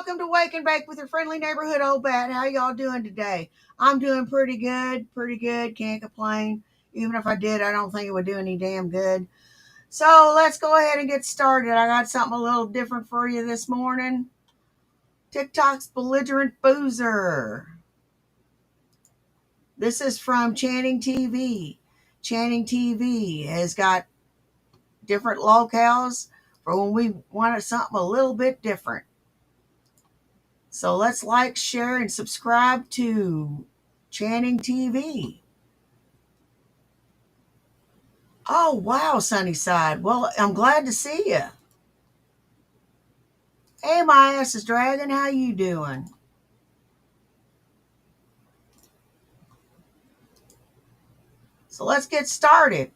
welcome to Wake and Bake with your friendly neighborhood old bat. How y'all doing today? I'm doing pretty good, can't complain. Even if I did, I don't think it would do any damn good. So let's go ahead and get started. I got something a little different for you this morning. TikTok's belligerent boozer. This is from Channing TV. Channing TV has got different locales for when we wanted something a little bit different. So let's like, share, and subscribe to Channing TV. Oh, wow, Sunnyside. Well, I'm glad to see you. Hey, my ass is dragging. How you doing? So let's get started.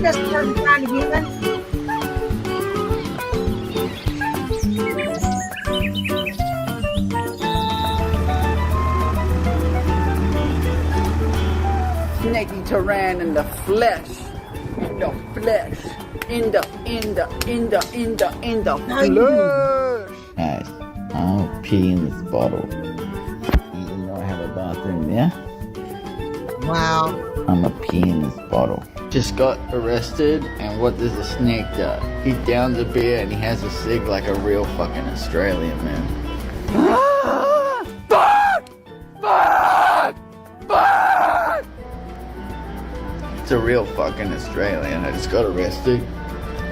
Just started trying to get in. Snaky Tyran in the flesh. In the flesh. In the flesh. Guys, I'll pee in this bottle. You know I have a bathroom, yeah? Wow. I'm gonna pee in this bottle. Just got arrested, and what does the snake do? He downs a beer and he has a cig like a real fucking Australian, man. Fuck! Fuck! Fuck! It's a real fucking Australian. I just got arrested,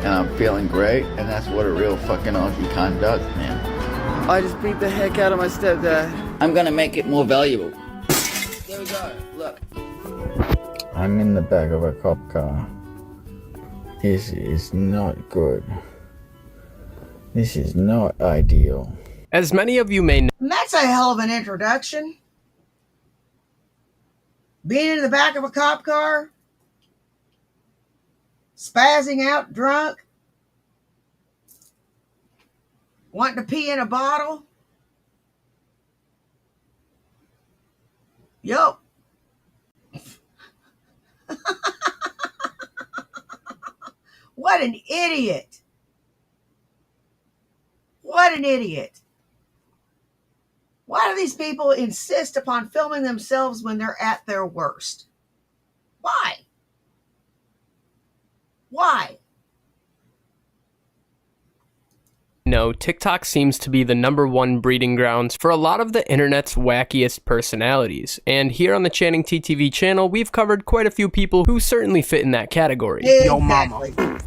and I'm feeling great, and that's what a real fucking Aussie cunt does, man. I just beat the heck out of my stepdad. I'm gonna make it more valuable. There we go. Look. I'm in the back of a cop car. This is not good. This is not ideal. As many of you may know, And that's a hell of an introduction. Being in the back of a cop car, spazzing out drunk, wanting to pee in a bottle. Yup. What an idiot. What an idiot. Why do these people insist upon filming themselves when they're at their worst? Why? Why? TikTok seems to be the #1 breeding grounds for a lot of the internet's wackiest personalities. And here on the Channing TTV channel, we've covered quite a few people who certainly fit in that category. Yo, mama.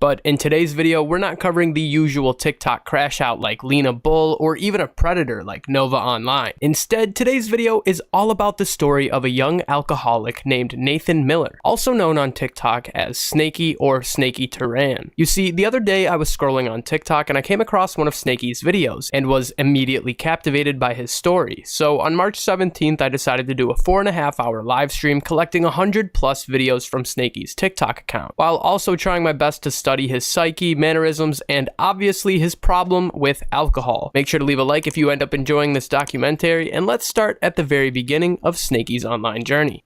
But in today's video, we're not covering the usual TikTok crash out like Lena Bull or even a predator like Nova Online. Instead, today's video is all about the story of a young alcoholic named Nathan Miller, also known on TikTok as Snaky or Snaky Tyran. You see, the other day I was scrolling on TikTok and I came across one of Snaky's videos and was immediately captivated by his story. So on March 17th, I decided to do a 4.5-hour live stream collecting 100+ videos from Snaky's TikTok account, while also trying my best to study his psyche, mannerisms, and obviously his problem with alcohol. Make sure to leave a like if you end up enjoying this documentary, and let's start at the very beginning of Snaky's online journey.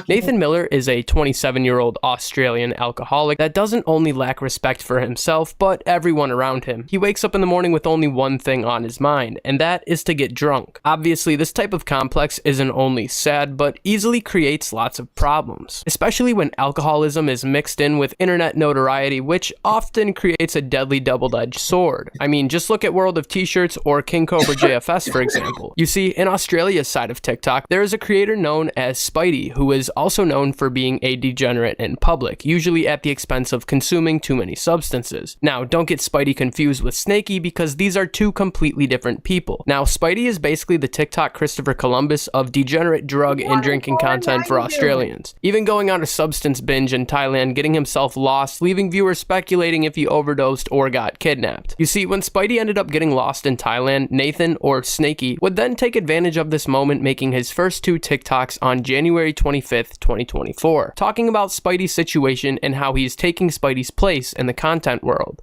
Nathan Miller is a 27-year-old Australian alcoholic that doesn't only lack respect for himself, but everyone around him. He wakes up in the morning with only one thing on his mind, and that is to get drunk. Obviously, this type of complex isn't only sad, but easily creates lots of problems, especially when alcoholism is mixed in with internet notoriety, which often creates a deadly double-edged sword. I mean, just look at World of T-Shirts or King Cobra JFS, for example. You see, in Australia's side of TikTok, there is a creator known as Spidey, who is also known for being a degenerate in public, usually at the expense of consuming too many substances. Now, don't get Spidey confused with Snaky, because these are two completely different people. Now, Spidey is basically the TikTok Christopher Columbus of degenerate drug and drinking content for Australians, even going on a substance binge in Thailand, getting himself lost, leaving viewers speculating if he overdosed or got kidnapped. You see, when Spidey ended up getting lost in Thailand, Nathan, or Snaky, would then take advantage of this moment, making his first two TikToks on January 25th 25th, 2024, talking about Spidey's situation and how he's taking Spidey's place in the content world.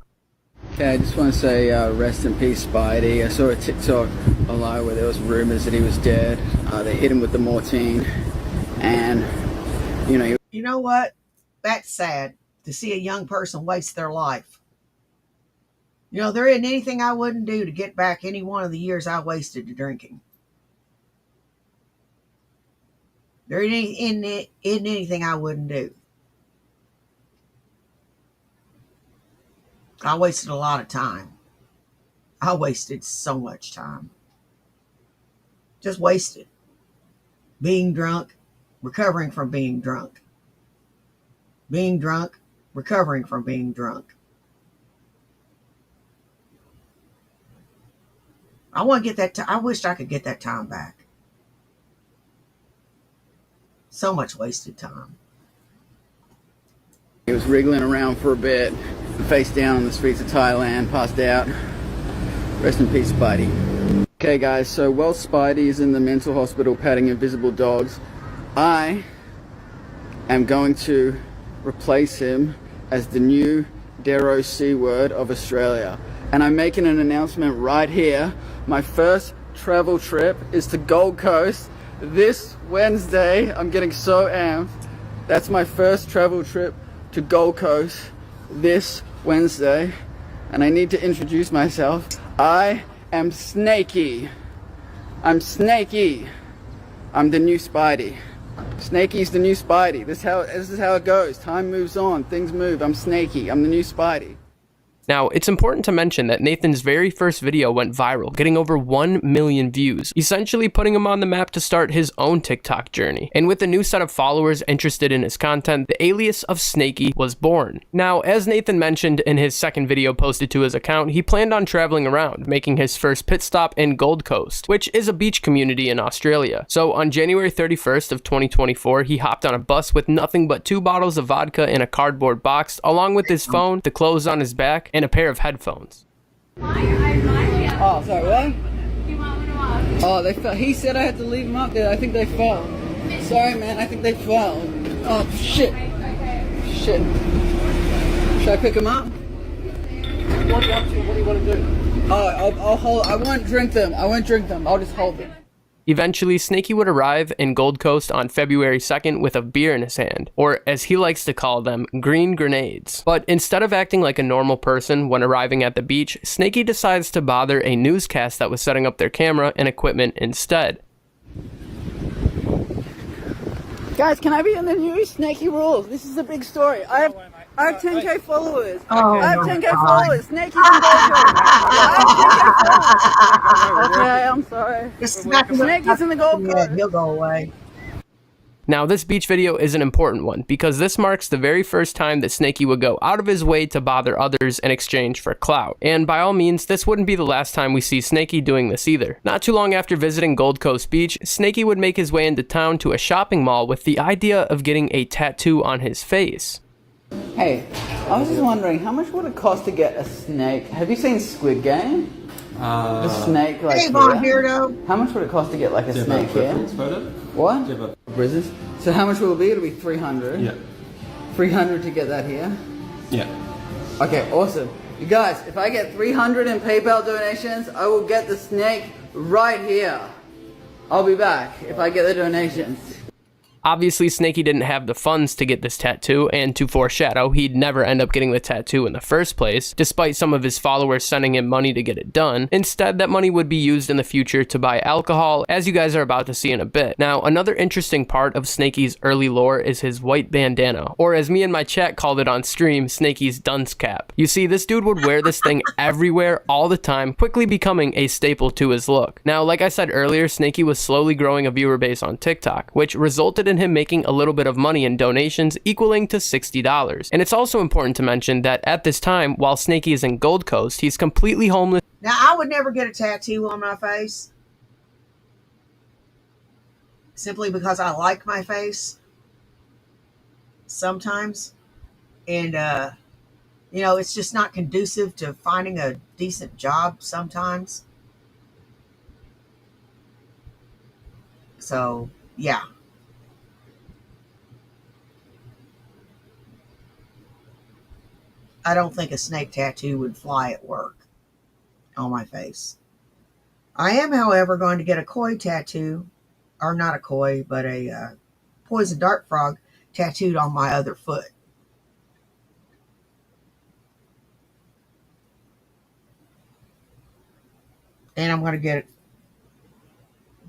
Okay, I just want to say rest in peace, Spidey. I saw a TikTok a lot where there was rumors that he was dead. They hit him with the morphine, and You know what? That's sad to see a young person waste their life. You know, there isn't anything I wouldn't do to get back any one of the years I wasted to drinking. There isn't anything I wouldn't do. I wasted a lot of time. I wasted so much time. Just wasted. Being drunk, recovering from being drunk. Being drunk, recovering from being drunk. I want to get that I wish I could get that time back. So much wasted time. he was wriggling around for a bit, face down on the streets of Thailand, passed out. Rest in peace, Spidey. Okay guys, so while Spidey is in the mental hospital patting invisible dogs, I am going to replace him as the new Darrow C word of Australia. And I'm making an announcement right here. My first travel trip is to Gold Coast this Wednesday. I'm getting so amped. That's my first travel trip to Gold Coast this Wednesday. And I need to introduce myself. I am Snakey. I'm Snakey. I'm the new Spidey. Snakey's the new Spidey. This is how it goes. Time moves on. Things move. I'm Snakey. I'm the new Spidey. Now, it's important to mention that Nathan's very first video went viral, getting over 1 million views, essentially putting him on the map to start his own TikTok journey. And with a new set of followers interested in his content, the alias of Snakey was born. Now, as Nathan mentioned in his second video posted to his account, he planned on traveling around, making his first pit stop in Gold Coast, which is a beach community in Australia. So on January 31st of 2024, he hopped on a bus with nothing but 2 bottles of vodka in a cardboard box, along with his phone, the clothes on his back, and a pair of headphones. Oh, sorry, what? Oh, they fell. He said I had to leave them up there. I think they fell. Sorry, man. I think they fell. Oh, shit. Shit. Should I pick them up? What are you up to? What do you want to do? Oh, I'll hold. I won't drink them. I won't drink them. I'll just hold them. Eventually, Snakey would arrive in Gold Coast on February 2nd with a beer in his hand, or as he likes to call them, green grenades. But instead of acting like a normal person when arriving at the beach, Snakey decides to bother a newscast that was setting up their camera and equipment instead. Guys, can I be on the news? Snakey rules. This is a big story. I have 10K followers. Oh, I have 10K God. followers. Snakey's in Gold Coast. I have 10K followers. Okay, I'm sorry. Snakey's in the Gold Yeah, Coast. he'll go away. Now, this beach video is an important one because this marks the very first time that Snakey would go out of his way to bother others in exchange for clout. And by all means, this wouldn't be the last time we see Snakey doing this either. Not too long after visiting Gold Coast Beach, Snakey would make his way into town to a shopping mall with the idea of getting a tattoo on his face. Hey, I was just wondering, how much would it cost to get a snake? Have you seen Squid Game? The snake, like, Hey, Von Beardo. How much would it cost to get, like, a snake here? What? Business? So how much will it be? It'll be 300. Yeah. 300 to get that here? Yeah. Okay, awesome. You guys, if I get 300 in PayPal donations, I will get the snake right here. I'll be back if I get the donations. Obviously, Snakey didn't have the funds to get this tattoo, and to foreshadow, he'd never end up getting the tattoo in the first place, despite some of his followers sending him money to get it done. Instead, that money would be used in the future to buy alcohol, as you guys are about to see in a bit. Now, another interesting part of Snakey's early lore is his white bandana, or as me and my chat called it on stream, Snakey's dunce cap. You see, this dude would wear this thing everywhere, all the time, quickly becoming a staple to his look. Now, like I said earlier, Snakey was slowly growing a viewer base on TikTok, which resulted in him making a little bit of money in donations equaling to $60. And it's also important to mention that at this time, while Snakey is in Gold Coast, he's completely homeless. Now, I would never get a tattoo on my face. Simply because I like my face. Sometimes. And, you know, it's just not conducive to finding a decent job sometimes. So, yeah. I don't think a snake tattoo would fly at work on my face. I am, however, going to get a koi tattoo, or not a koi, but a poison dart frog tattooed on my other foot. And I'm going to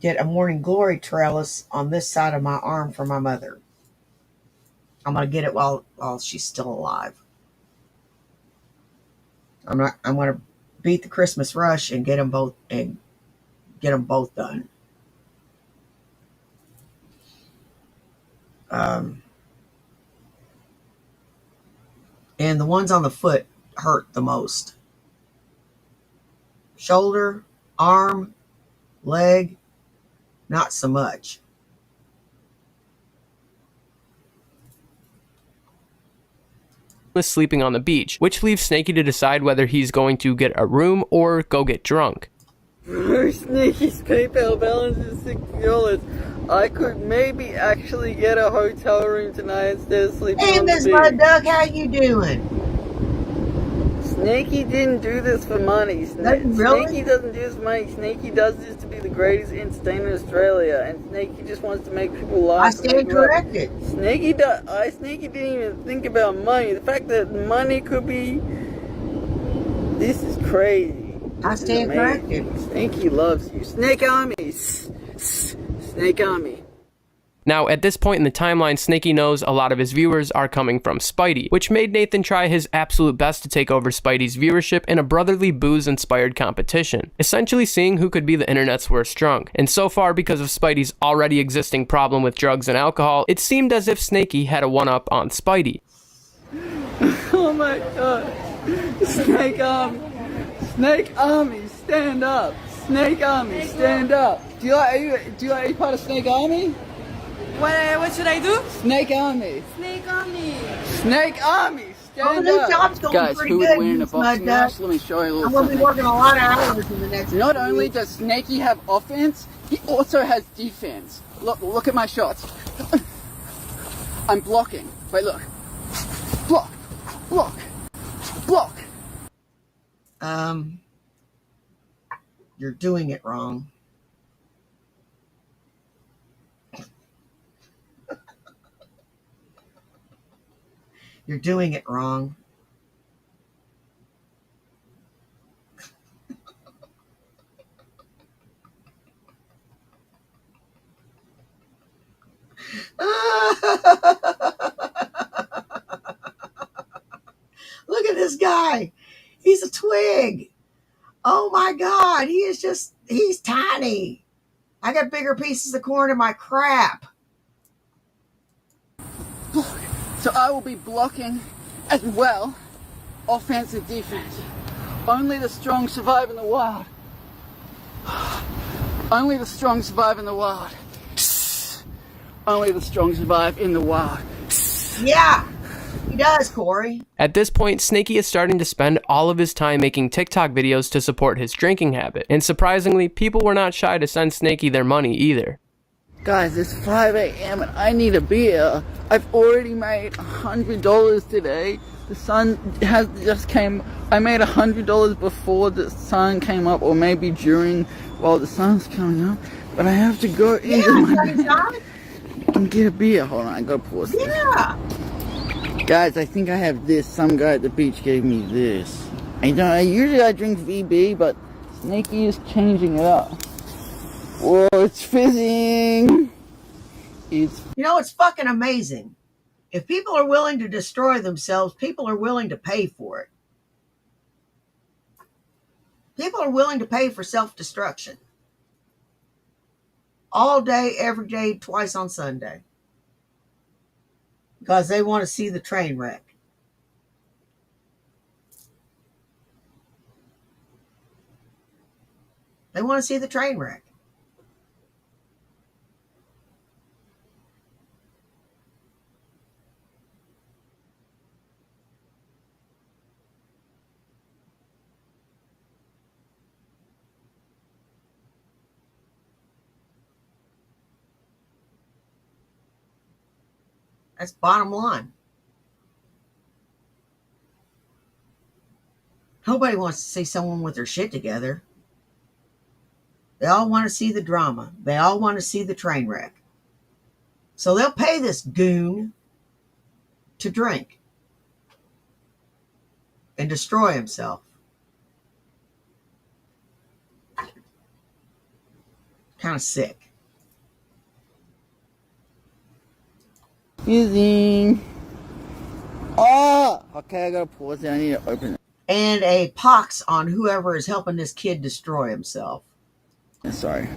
get a morning glory trellis on this side of my arm for my mother. I'm going to get it while she's still alive. I'm going to beat the Christmas rush and get them both done. And the ones on the foot hurt the most. Shoulder, arm, leg, not so much. Was sleeping on the beach, which leaves Snakey to decide whether he's going to get a room or go get drunk. Snaky's PayPal balance is $60. I could maybe actually get a hotel room tonight instead of sleeping Hey, on the Miss beach. Mud Duck, how you doing? Snaky didn't do this for money. Really? Snaky doesn't do this for money. Snaky does this to be the greatest entertainer in Australia, and Snaky just wants to make people laugh. I stand corrected. Snaky didn't even think about money. The fact that money could be... This is crazy. I stand corrected. Snaky loves you. Snake Army. Snake Army. Now, at this point in the timeline, Snakey knows a lot of his viewers are coming from Spidey, which made Nathan try his absolute best to take over Spidey's viewership in a brotherly booze-inspired competition, essentially seeing who could be the internet's worst drunk. And so far, because of Spidey's already existing problem with drugs and alcohol, it seemed as if Snakey had a one-up on Spidey. Oh my god. Snake Army. Snake Army, stand up. Snake Army, stand up. Do you like any part of Snake Army? What should I do? Snake Army. Snake Army. Snake Army, stand This up. job's going Guys, pretty who would good, win in a Miss Mud boxing Duck. match? Let me show you a I'm little going to be something. working a lot of hours in the next Not few only weeks. does Snakey have offense, he also has defense. Look at my shots. I'm blocking. Wait, look. Block. Block. Block. You're doing it wrong. You're doing it wrong. Look at this guy. He's a twig. Oh my God. He's tiny. I got bigger pieces of corn in my crap. So I will be blocking as well, offense and defense. Only the strong survive in the wild. Only the strong survive in the wild. Only the strong survive in the wild. Yeah, he does, Corey. At this point, Snakey is starting to spend all of his time making TikTok videos to support his drinking habit, and surprisingly, people were not shy to send Snakey their money either. Guys, it's 5 a.m. and I need a beer. I've already made $100 today. The sun has just came. I made $100 before the sun came up, or maybe during while the sun's coming up. But I have to go into my bed and get a beer. Hold on, I gotta pause this. Yeah. Guys, I think I have this. Some guy at the beach gave me this. Usually I drink VB, but Snakey is changing it up. Whoa, it's fizzing. It's fucking amazing. If people are willing to destroy themselves, people are willing to pay for it. People are willing to pay for self-destruction. All day, every day, twice on Sunday. Because they want to see the train wreck. They want to see the train wreck. That's bottom line. Nobody wants to see someone with their shit together. They all want to see the drama. They all want to see the train wreck. So they'll pay this goon to drink and destroy himself. Kind of sick. Using. Oh! Okay, I gotta pause it. I need to open it. And a pox on whoever is helping this kid destroy himself. Sorry.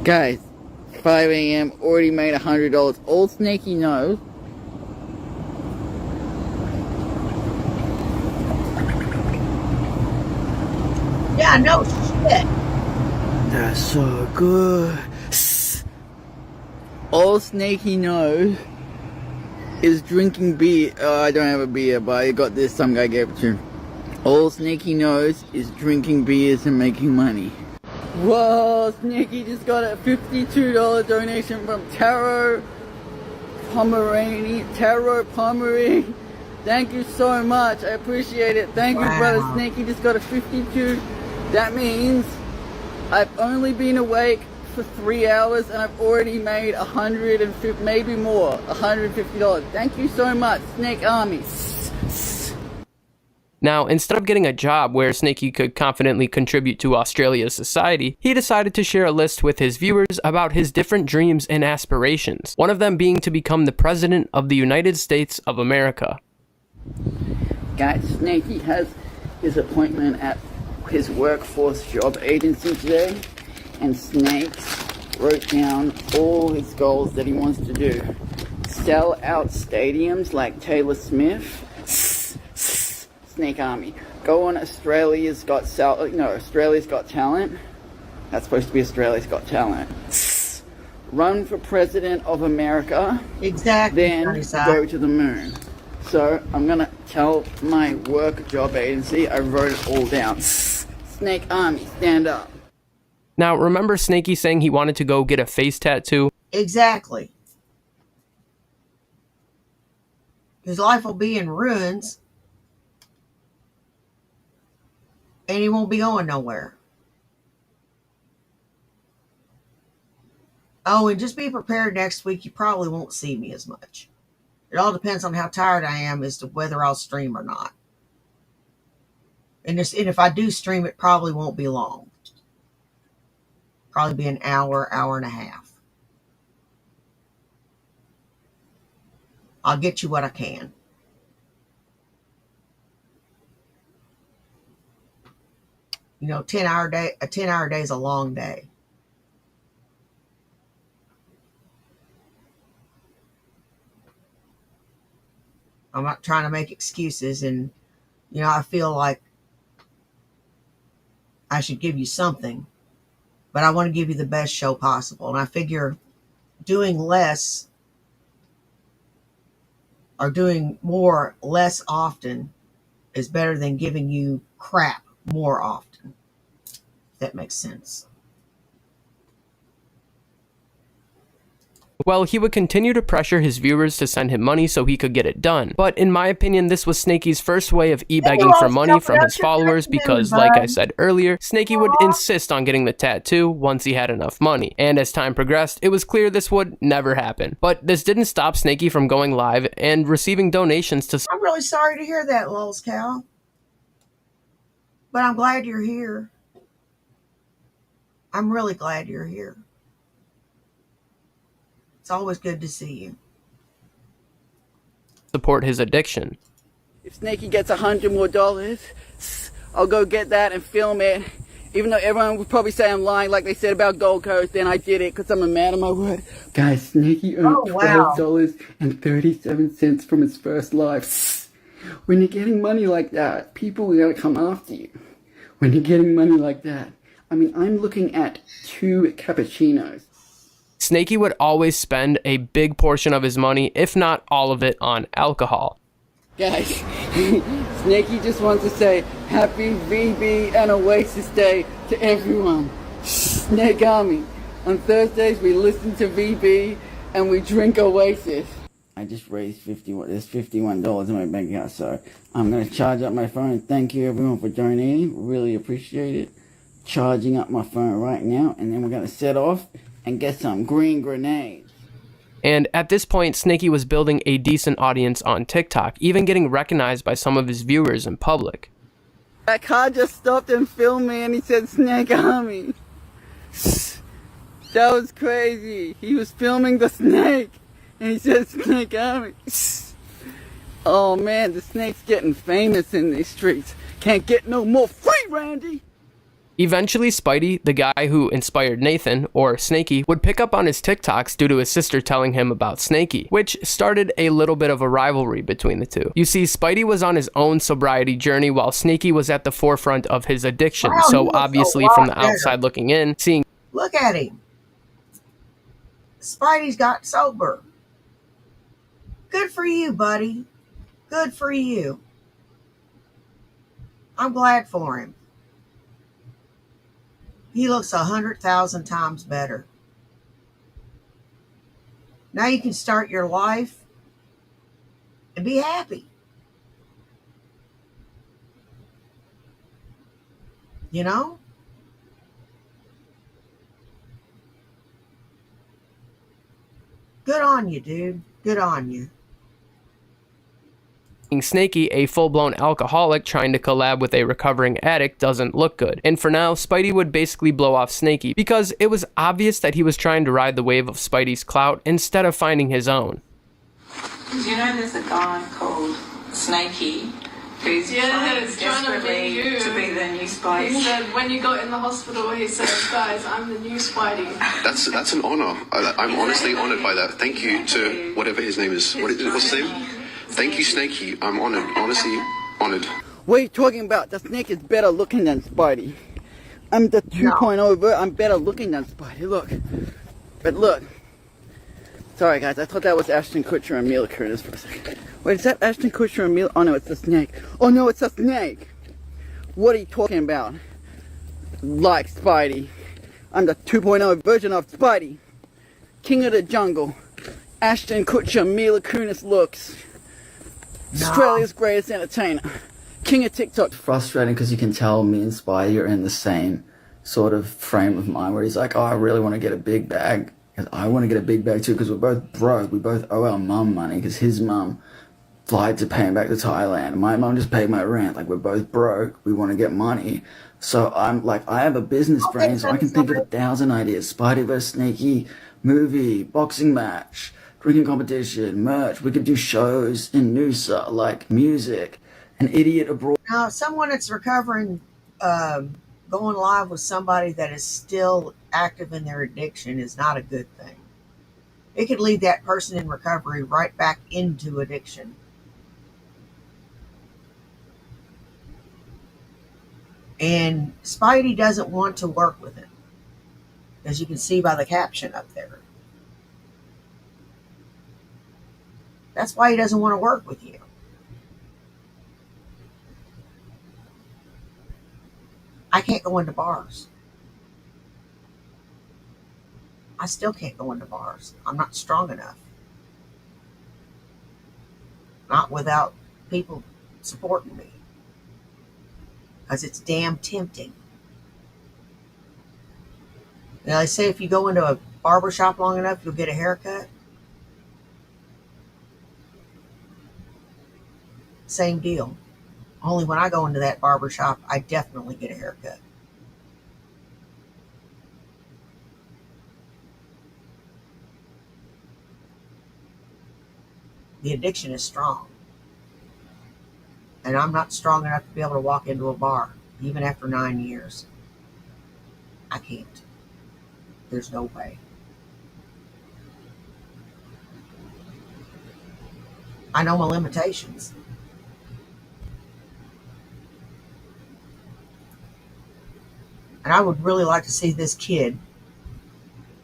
Guys, 5 a.m. already made $100. All Snaky knows. Yeah, no shit. That's so good. All Snaky knows is drinking beer. Oh, I don't have a beer, but I got this. Some guy gave it to him. All Snaky knows is drinking beers and making money. Whoa, Snaky just got a $52 donation from Taro Pomeranian. Thank you so much. I appreciate it. Thank you, brother Snaky. Just got a 52. That means I've only been awake for 3 hours and I've already made $150, maybe more, $150. Thank you so much, Snake Army. Now, instead of getting a job where Snaky could confidently contribute to Australia's society, he decided to share a list with his viewers about his different dreams and aspirations, one of them being to become the President of the United States of America. Guys, Snaky has his appointment at his workforce job agency today, and Snakes wrote down all his goals that he wants to do. Sell out stadiums like Taylor Smith. Snake Army. Go on Australia's Got Talent. That's supposed to be Australia's Got Talent. Run for President of America. Exactly. Then go to the moon. So I'm gonna tell my work job agency, I wrote it all down. Snake Army, stand up. Now, remember Snaky saying he wanted to go get a face tattoo? Exactly. His life will be in ruins. And he won't be going nowhere. Oh, and just be prepared next week. You probably won't see me as much. It all depends on how tired I am as to whether I'll stream or not. And if I do stream, it probably won't be long. Probably be an hour, hour and a half. I'll get you what I can. You know, a 10-hour day is a long day. I'm not trying to make excuses, and you know, I feel like I should give you something, but I want to give you the best show possible. And I figure doing less or doing more less often is better than giving you crap more often. If that makes sense. Well, he would continue to pressure his viewers to send him money so he could get it done. But in my opinion, this was Snaky's first way of e-begging for money from his followers because, like I said earlier, Snaky would insist on getting the tattoo once he had enough money. And as time progressed, it was clear this would never happen. But this didn't stop Snaky from going live and receiving donations to... I'm really sorry to hear that, Lulz Cow. But I'm glad you're here. I'm really glad you're here. It's always good to see you. Support his addiction. If Snaky gets $100 more, I'll go get that and film it. Even though everyone would probably say I'm lying like they said about Gold Coast, then I did it because I'm a man of my word. Guys, Snaky earned $12.37 from his first live. When you're getting money like that, people are going to come after you. When you're getting money like that. I mean, I'm looking at 2 cappuccinos. Snaky would always spend a big portion of his money, if not all of it, on alcohol. Guys, Snaky just wants to say happy VB and Oasis Day to everyone. Snake Army. On Thursdays we listen to VB and we drink Oasis. I just raised there's $51 in my bank account, so I'm going to charge up my phone, and thank you everyone for donating. Really appreciate it. Charging up my phone right now, and then we're going to set off and get some green grenades. And at this point, Snakey was building a decent audience on TikTok, even getting recognized by some of his viewers in public. That car just stopped and filmed me, and he said Snake Army. That was crazy. He was filming the snake, and he said Snake Army. Oh man, the snake's getting famous in these streets. Can't get no more free, Randy. Eventually, Spidey, the guy who inspired Nathan, or Snakey, would pick up on his TikToks due to his sister telling him about Snakey, which started a little bit of a rivalry between the two. You see, Spidey was on his own sobriety journey while Snakey was at the forefront of his addiction, Wow, so obviously from the better. outside looking in, seeing Look at him. Spidey's got sober. Good for you, buddy. Good for you. I'm glad for him. He looks 100,000 times better. Now you can start your life and be happy. You know? Good on you, dude. Good on you. Snakey, a full-blown alcoholic trying to collab with a recovering addict, doesn't look good. And for now, Spidey would basically blow off Snakey because it was obvious that he was trying to ride the wave of Spidey's clout instead of finding his own. Do you know there's a guy called Snakey who's trying desperately to be the new Spidey? He said when you got in the hospital, he said, guys, I'm the new Spidey. That's an honor. I'm honestly honored by that. Thank you to whatever his name is. What's his name? Thank you, Snakey. I'm honored. Honestly, honored. What are you talking about? The snake is better looking than Spidey. I'm the 2.0, I'm better looking than Spidey. Look. But look. Sorry, guys. I thought that was Ashton Kutcher and Mila Kunis for a second. Wait, is that Ashton Kutcher and Mila? Oh, no, it's the snake. Oh, no, it's a snake. What are you talking about? Like Spidey. I'm the 2.0 version of Spidey. King of the jungle. Ashton Kutcher, Mila Kunis looks. Australia's greatest entertainer. King of TikTok. Frustrating because you can tell me and Spidey are in the same sort of frame of mind where he's like, oh, I really want to get a big bag. Because I want to get a big bag too because we're both broke. We both owe our mum money because his mum lied to pay him back to Thailand. My mum just paid my rent. Like, we're both broke. We want to get money. So I'm like, I have a business brain, so I can think of 1,000 ideas. Spidey vs. Snakey, movie, boxing match, drinking competition, merch. We could do shows in Noosa, like music, an idiot abroad. Now, someone that's recovering, going live with somebody that is still active in their addiction is not a good thing. It could lead that person in recovery right back into addiction. And Spidey doesn't want to work with him, as you can see by the caption up there. That's why he doesn't want to work with you. I can't go into bars. I still can't go into bars. I'm not strong enough. Not without people supporting me. Because it's damn tempting. You know, they say if you go into a barber shop long enough, you'll get a haircut. Same deal. Only when I go into that barber shop, I definitely get a haircut. The addiction is strong. And I'm not strong enough to be able to walk into a bar, even after 9 years. I can't. There's no way. I know my limitations. And I would really like to see this kid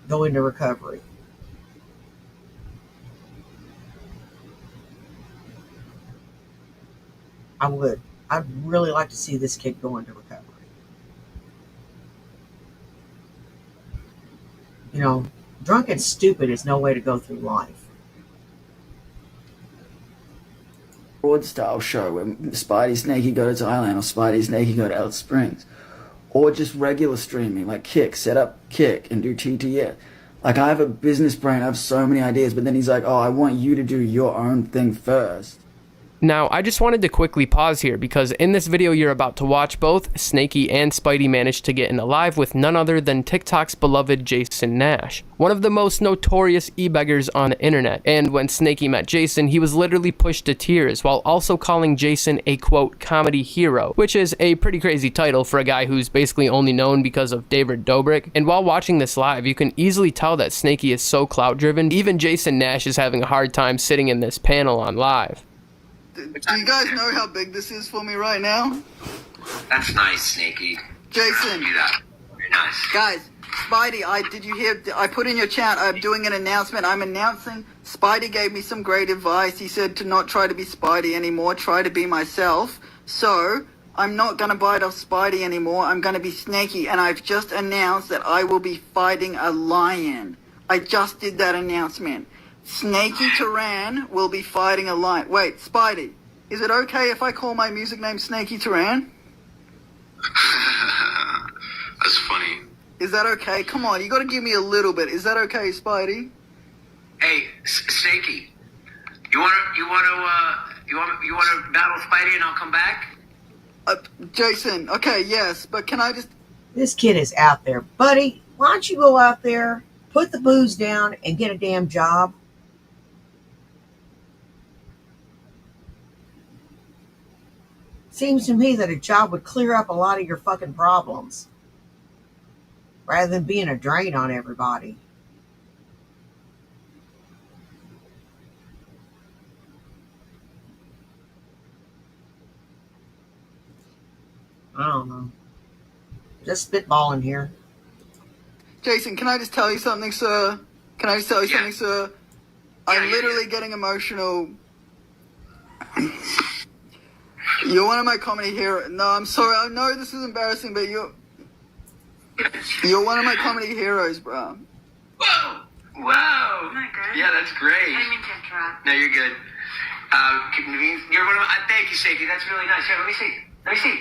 go into recovery. I would. I'd really like to see this kid go into recovery. You know, drunk and stupid is no way to go through life. Rewards style show where Spidey Snakey go to Thailand or Spidey Snakey go to Alice Springs. Or just regular streaming, like Kick, set up Kick and do TTS. Like, I have a business brain, I have so many ideas, but then he's like, oh, I want you to do your own thing first. Now, I just wanted to quickly pause here because in this video you're about to watch, both Snakey and Spidey managed to get in alive with none other than TikTok's beloved Jason Nash, one of the most notorious e-beggars on the internet. And when Snakey met Jason, he was literally pushed to tears while also calling Jason a quote comedy hero, which is a pretty crazy title for a guy who's basically only known because of David Dobrik. And while watching this live, you can easily tell that Snakey is so clout driven, even Jason Nash is having a hard time sitting in this panel on live. Do you guys know how big this is for me right now? That's nice, Snakey. Jason. Do that. Very nice. Guys, Spidey, did you hear? I put in your chat, I'm doing an announcement. I'm announcing, Spidey gave me some great advice. He said to not try to be Spidey anymore, try to be myself. So, I'm not going to bite off Spidey anymore. I'm going to be Snakey. And I've just announced that I will be fighting a lion. I just did that announcement. Snakey Turan will be fighting a lion. Wait, Spidey, is it okay if I call my music name Snakey Turan? That's funny. Is that okay? Come on, you got to give me a little bit. Is that okay, Spidey? Hey, Snakey, you want to battle Spidey and I'll come back? Jason, okay, yes, but can I just... This kid is out there. Buddy, why don't you go out there, put the booze down, and get a damn job? Seems to me that a job would clear up a lot of your fucking problems rather than being a drain on everybody. I don't know. Just spitballing here. Jason, can I just tell you something, sir? Can I just tell you something, sir? I'm literally getting emotional. You're one of my comedy heroes. No, I'm sorry. I know this is embarrassing, but you're one of my comedy heroes, bro. Whoa! Wow! Am I good? Yeah, that's great. I didn't mean to interrupt. No, you're good. You're one of my... Thank you, Snakey. That's really nice. Here, let me see. Let me see.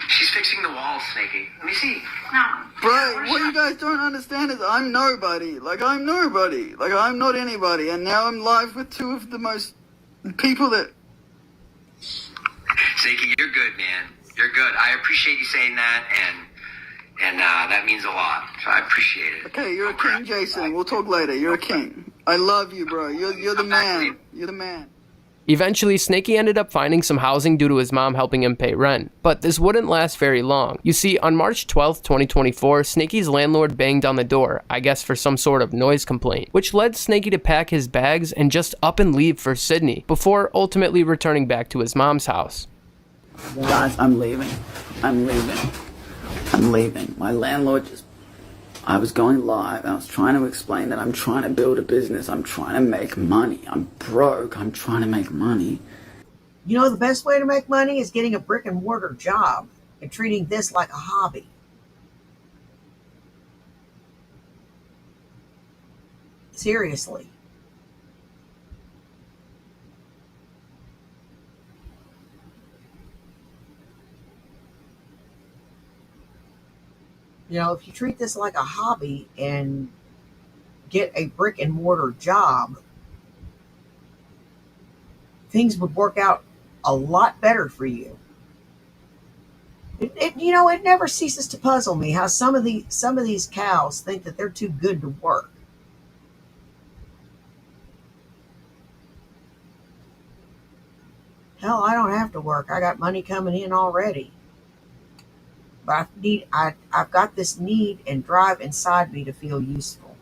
She's fixing the walls, Snakey. Let me see. No. Bro, what you guys don't understand is I'm nobody. Like, I'm nobody. Like, I'm not anybody. And now I'm live with two of the most people that... Snakey, you're good, man. You're good. I appreciate you saying that, and that means a lot. So I appreciate it. Okay, you're a king, Jason. We'll talk later. You're a king. I love you, bro. You're the man. You're the man. Eventually, Snakey ended up finding some housing due to his mom helping him pay rent, but this wouldn't last very long. You see, on March 12th, 2024, Snakey's landlord banged on the door, I guess for some sort of noise complaint, which led Snakey to pack his bags and just up and leave for Sydney, before ultimately returning back to his mom's house. Guys, I'm leaving. I'm leaving. My landlord just... I was going live. I was trying to explain that I'm trying to build a business. I'm trying to make money. I'm broke. I'm trying to make money. You know, the best way to make money is getting a brick and mortar job and treating this like a hobby. Seriously. You know, if you treat this like a hobby and get a brick and mortar job, things would work out a lot better for you. It never ceases to puzzle me how some of these cows think that they're too good to work. Hell, I don't have to work. I got money coming in already. But I've got this need and drive inside me to feel useful.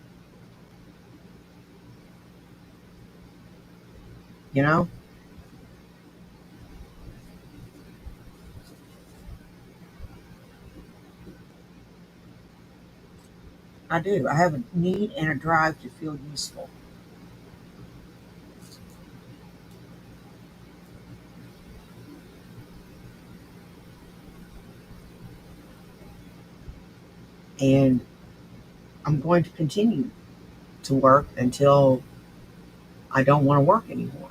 You know? I do. I have a need and a drive to feel useful. And I'm going to continue to work until I don't want to work anymore.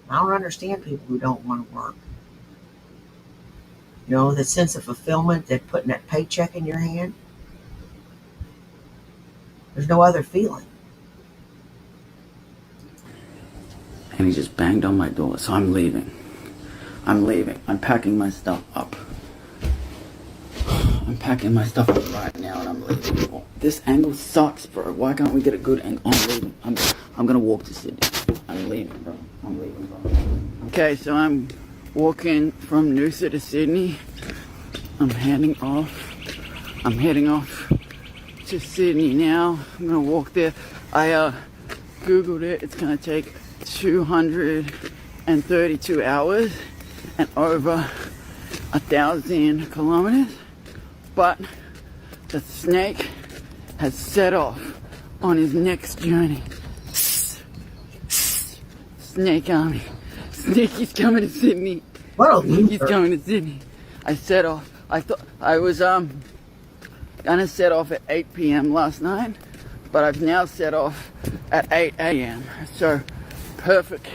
I don't understand people who don't want to work. You know, the sense of fulfillment that putting that paycheck in your hand. There's no other feeling. And he just banged on my door, so I'm leaving. I'm leaving. I'm packing my stuff up. I'm packing my stuff up right now and I'm leaving. Oh, this angle sucks, bro. Why can't we get a good angle? I'm leaving. I'm gonna walk to Sydney. I'm leaving, bro. I'm leaving, bro. Okay, so I'm walking from Noosa to Sydney. I'm heading off. I'm heading off to Sydney now. I'm gonna walk there. I Googled it. It's gonna take 232 hours and over 1,000 kilometers. But the snake has set off on his next journey. Snake army. Snakey's coming to Sydney. What a Snakey's loser. coming to Sydney. I set off. I thought I was gonna set off at 8 p.m. last night, but I've now set off at 8 a.m. So perfect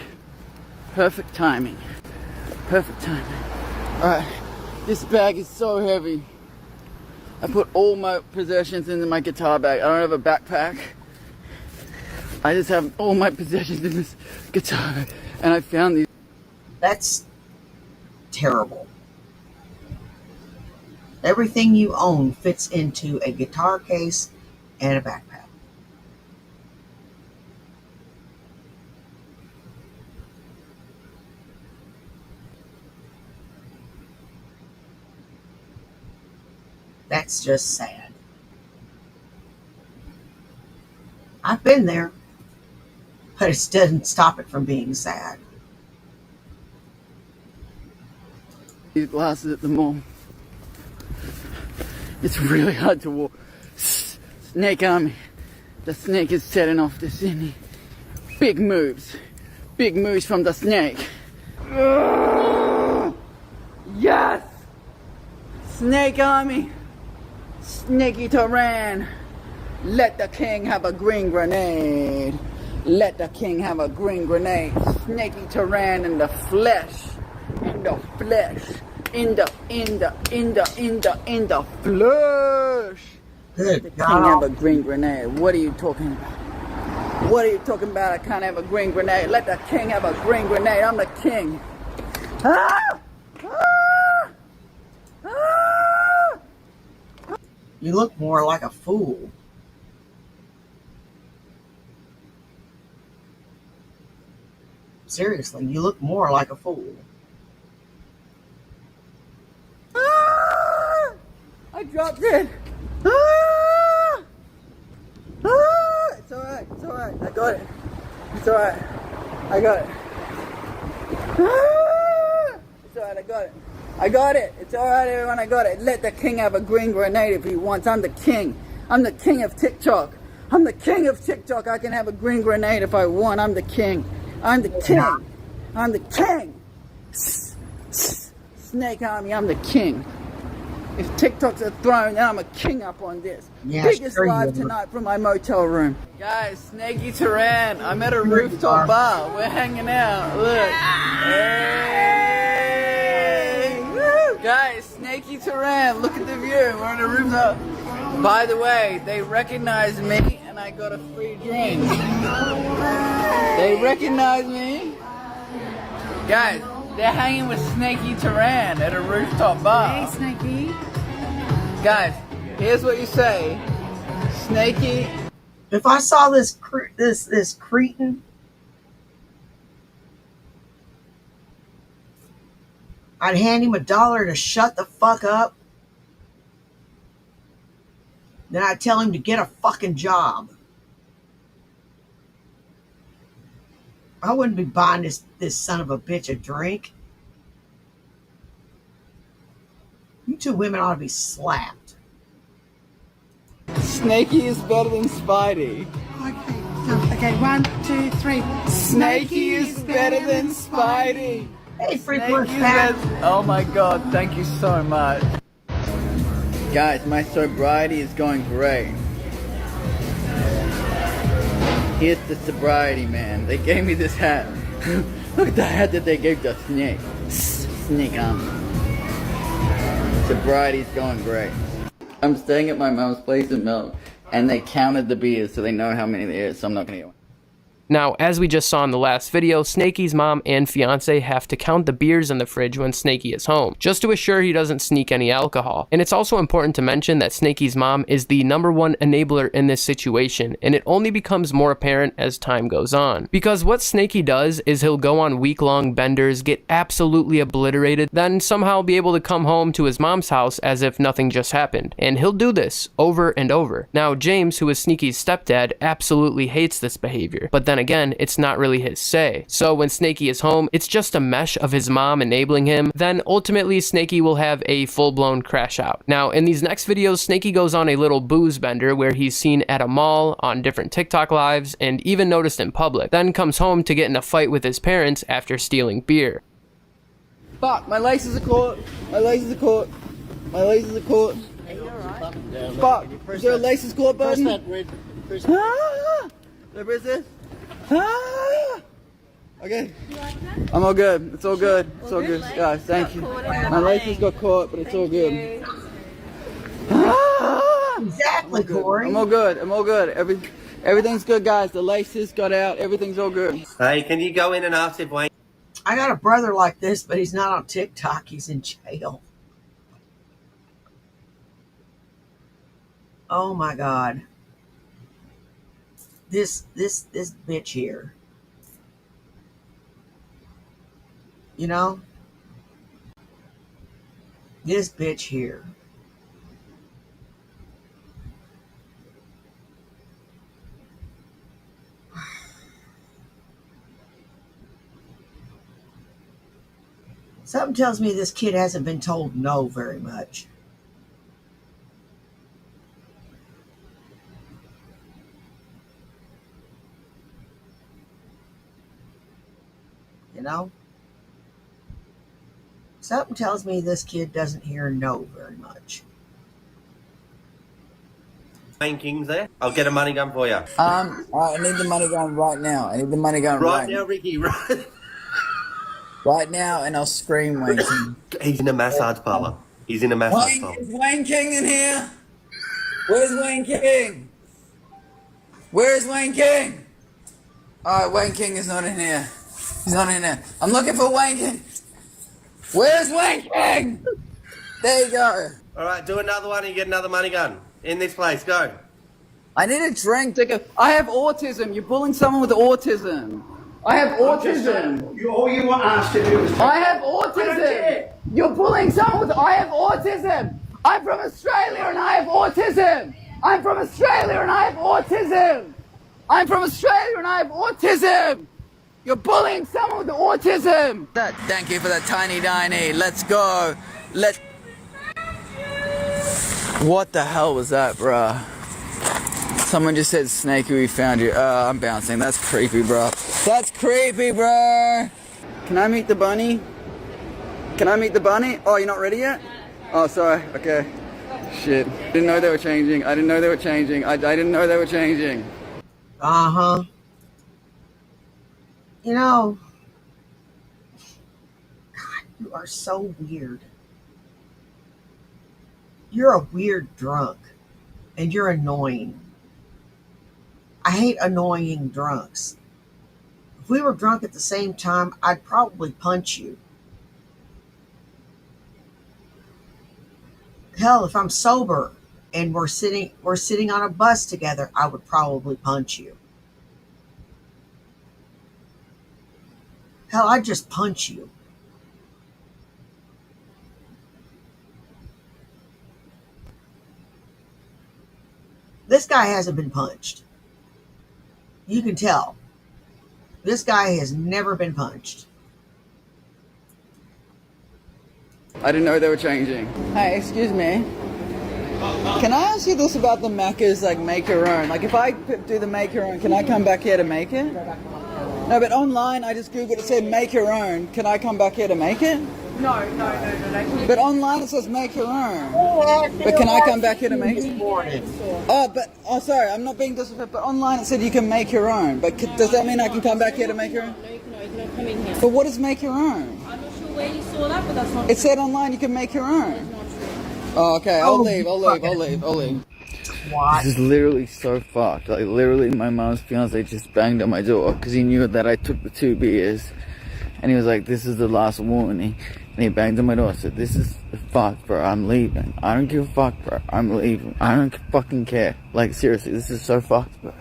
timing. Perfect timing. Alright, this bag is so heavy. I put all my possessions into my guitar bag. I don't have a backpack. I just have all my possessions in this guitar bag. And I found these. That's terrible. Everything you own fits into a guitar case and a backpack. That's just sad. I've been there, but it doesn't stop it from being sad. These glasses at the mall. It's really hard to walk. Snake army. The snake is setting off to Sydney. Big moves. Big moves from the snake. Yes! Snake army. Snaky Terran. Let the king have a green grenade. Let the king have a green grenade. Snaky Terran in the flesh. In the flesh. In the flesh. Good The king God. have a green grenade. What are you talking about? What are you talking about? I can't have a green grenade. Let the king have a green grenade. I'm the king. Ah! Ah! Ah! You look more like a fool. Seriously, you look more like a fool. Ah! I dropped it. Ah! Ah! It's alright. It's alright. I got it. It's alright. I got it. Ah! It's alright. I got it. I got it. It's alright, everyone. I got it. Let the king have a green grenade if he wants. I'm the king. I'm the king of TikTok. I'm the king of TikTok. I can have a green grenade if I want. I'm the king. I'm the king. I'm the king. Snake army. I'm the king. If TikTok's a throne, then I'm a king up on this. Yeah, Biggest sure you live are. tonight from my motel room. Guys, Snaky Terran. I'm at a rooftop bar. We're hanging out. Look. Hey. Woo. Guys, Snaky Terran. Look at the view. We're on a rooftop. By the way, they recognized me and I got a free drink. They recognized me. Guys, they're hanging with Snaky Terran at a rooftop bar. Hey, Snakey. Guys, here's what you say. Snaky. If I saw this cretin, I'd hand him $1 to shut the fuck up. Then I'd tell him to get a fucking job. I wouldn't be buying this son of a bitch a drink. You two women ought to be slapped. Snaky is better than Spidey. Okay, 1, 2, 3. Snaky is better than Spidey. Hey, free Snaky push is back. better- Oh my god, thank you so much. Guys, my sobriety is going great. Here's the sobriety, man. They gave me this hat. Look at the head that they gave the snake. Snake Sobriety's going great. I'm staying at my mom's place in Melbourne, and they counted the beers so they know how many there is, so I'm not gonna get one. Now, as we just saw in the last video, Snakey's mom and fiance have to count the beers in the fridge when Snakey is home, just to assure he doesn't sneak any alcohol. And it's also important to mention that Snakey's mom is the #1 enabler in this situation, and it only becomes more apparent as time goes on. Because what Snakey does is he'll go on week-long benders, get absolutely obliterated, then somehow be able to come home to his mom's house as if nothing just happened. And he'll do this over and over. Now, James, who is Sneaky's stepdad, absolutely hates this behavior, but then again, it's not really his say. So when Snakey is home, it's just a mesh of his mom enabling him. Then ultimately, Snakey will have a full-blown crash out. Now, in these next videos, Snakey goes on a little booze bender where he's seen at a mall, on different TikTok lives, and even noticed in public. Then comes home to get in a fight with his parents after stealing beer. Fuck, my laces are caught. My laces are caught. My laces are caught. Fuck, is there a laces caught button? Press that red. Press Where is this? Okay. I'm all good. It's all good. It's all good. Guys, thank you. My laces got caught, but it's all good. Exactly, Corey. I'm all good. I'm all good. Everything's good, guys. The laces got out. Everything's all good. Hey, can you go in and ask if Wayne? I got a brother like this, but he's not on TikTok. He's in jail. Oh my God. This bitch here. You know? This bitch here. Something tells me this kid hasn't been told no very much. You know? Something tells me this kid doesn't hear no very much. Wayne King's there. I'll get a money gun for you. I need the money gun right now. I need the money gun Right now, Ricky. Right. Right now, and I'll scream Wayne King. He's in a massage parlor. He's in a massage parlor. Is Wayne King in here? Where's Wayne King? Where's Wayne King? Alright, Wayne King is not in here. He's not in there. I'm looking for Wayne King. Where's Wayne King? There you go. All right, do another one and you get another money gun. In this place, go. I need a drink. I have autism. You're bullying someone with autism. I have autism. All you want us to do is... I have autism. You're bullying someone with... I have autism. I'm from Australia and I have autism. I'm from Australia and I have autism. I'm from Australia and I have autism. You're bullying someone with autism. Thank you for that tiny diny. Let's go. What the hell was that, bruh? Someone just said, Snakey, we found you. I'm bouncing. That's creepy, bro. That's creepy, bro. Can I meet the bunny? Can I meet the bunny? Oh, you're not ready yet? Oh, sorry. Okay. Shit. Didn't know they were changing. I didn't know they were changing. I didn't know they were changing. Uh-huh. You know, God, you are so weird. You're a weird drunk, and you're annoying. I hate annoying drunks. If we were drunk at the same time, I'd probably punch you. Hell, if I'm sober and we're sitting on a bus together, I would probably punch you. Hell, I'd just punch you. This guy hasn't been punched. You can tell. This guy has never been punched. I didn't know they were changing. Hey, excuse me. Can I ask you this about the Macca's, like, make your own? Like, if I do the make your own, can I come back here to make it? No, but online, I just Googled it, said make your own. Can I come back here to make it? No. But online it says make your own. But can I come back here to make it? Oh, sorry, I'm not being disrespectful. But online it said you can make your own. But does that mean I can come back here to make your own? No, you cannot come in here. But what is make your own? I'm not sure where you saw that, but that's not It said online you can make your own. Oh, okay, I'll leave. This is literally so fucked. Like, literally, my mom's fiance just banged on my door because he knew that I took the 2 beers. And he was like, this is the last warning. And he banged on my door and said, this is fucked, bro. I'm leaving. I don't give a fuck, bro. I'm leaving. I don't fucking care. Like, seriously, this is so fucked, bro.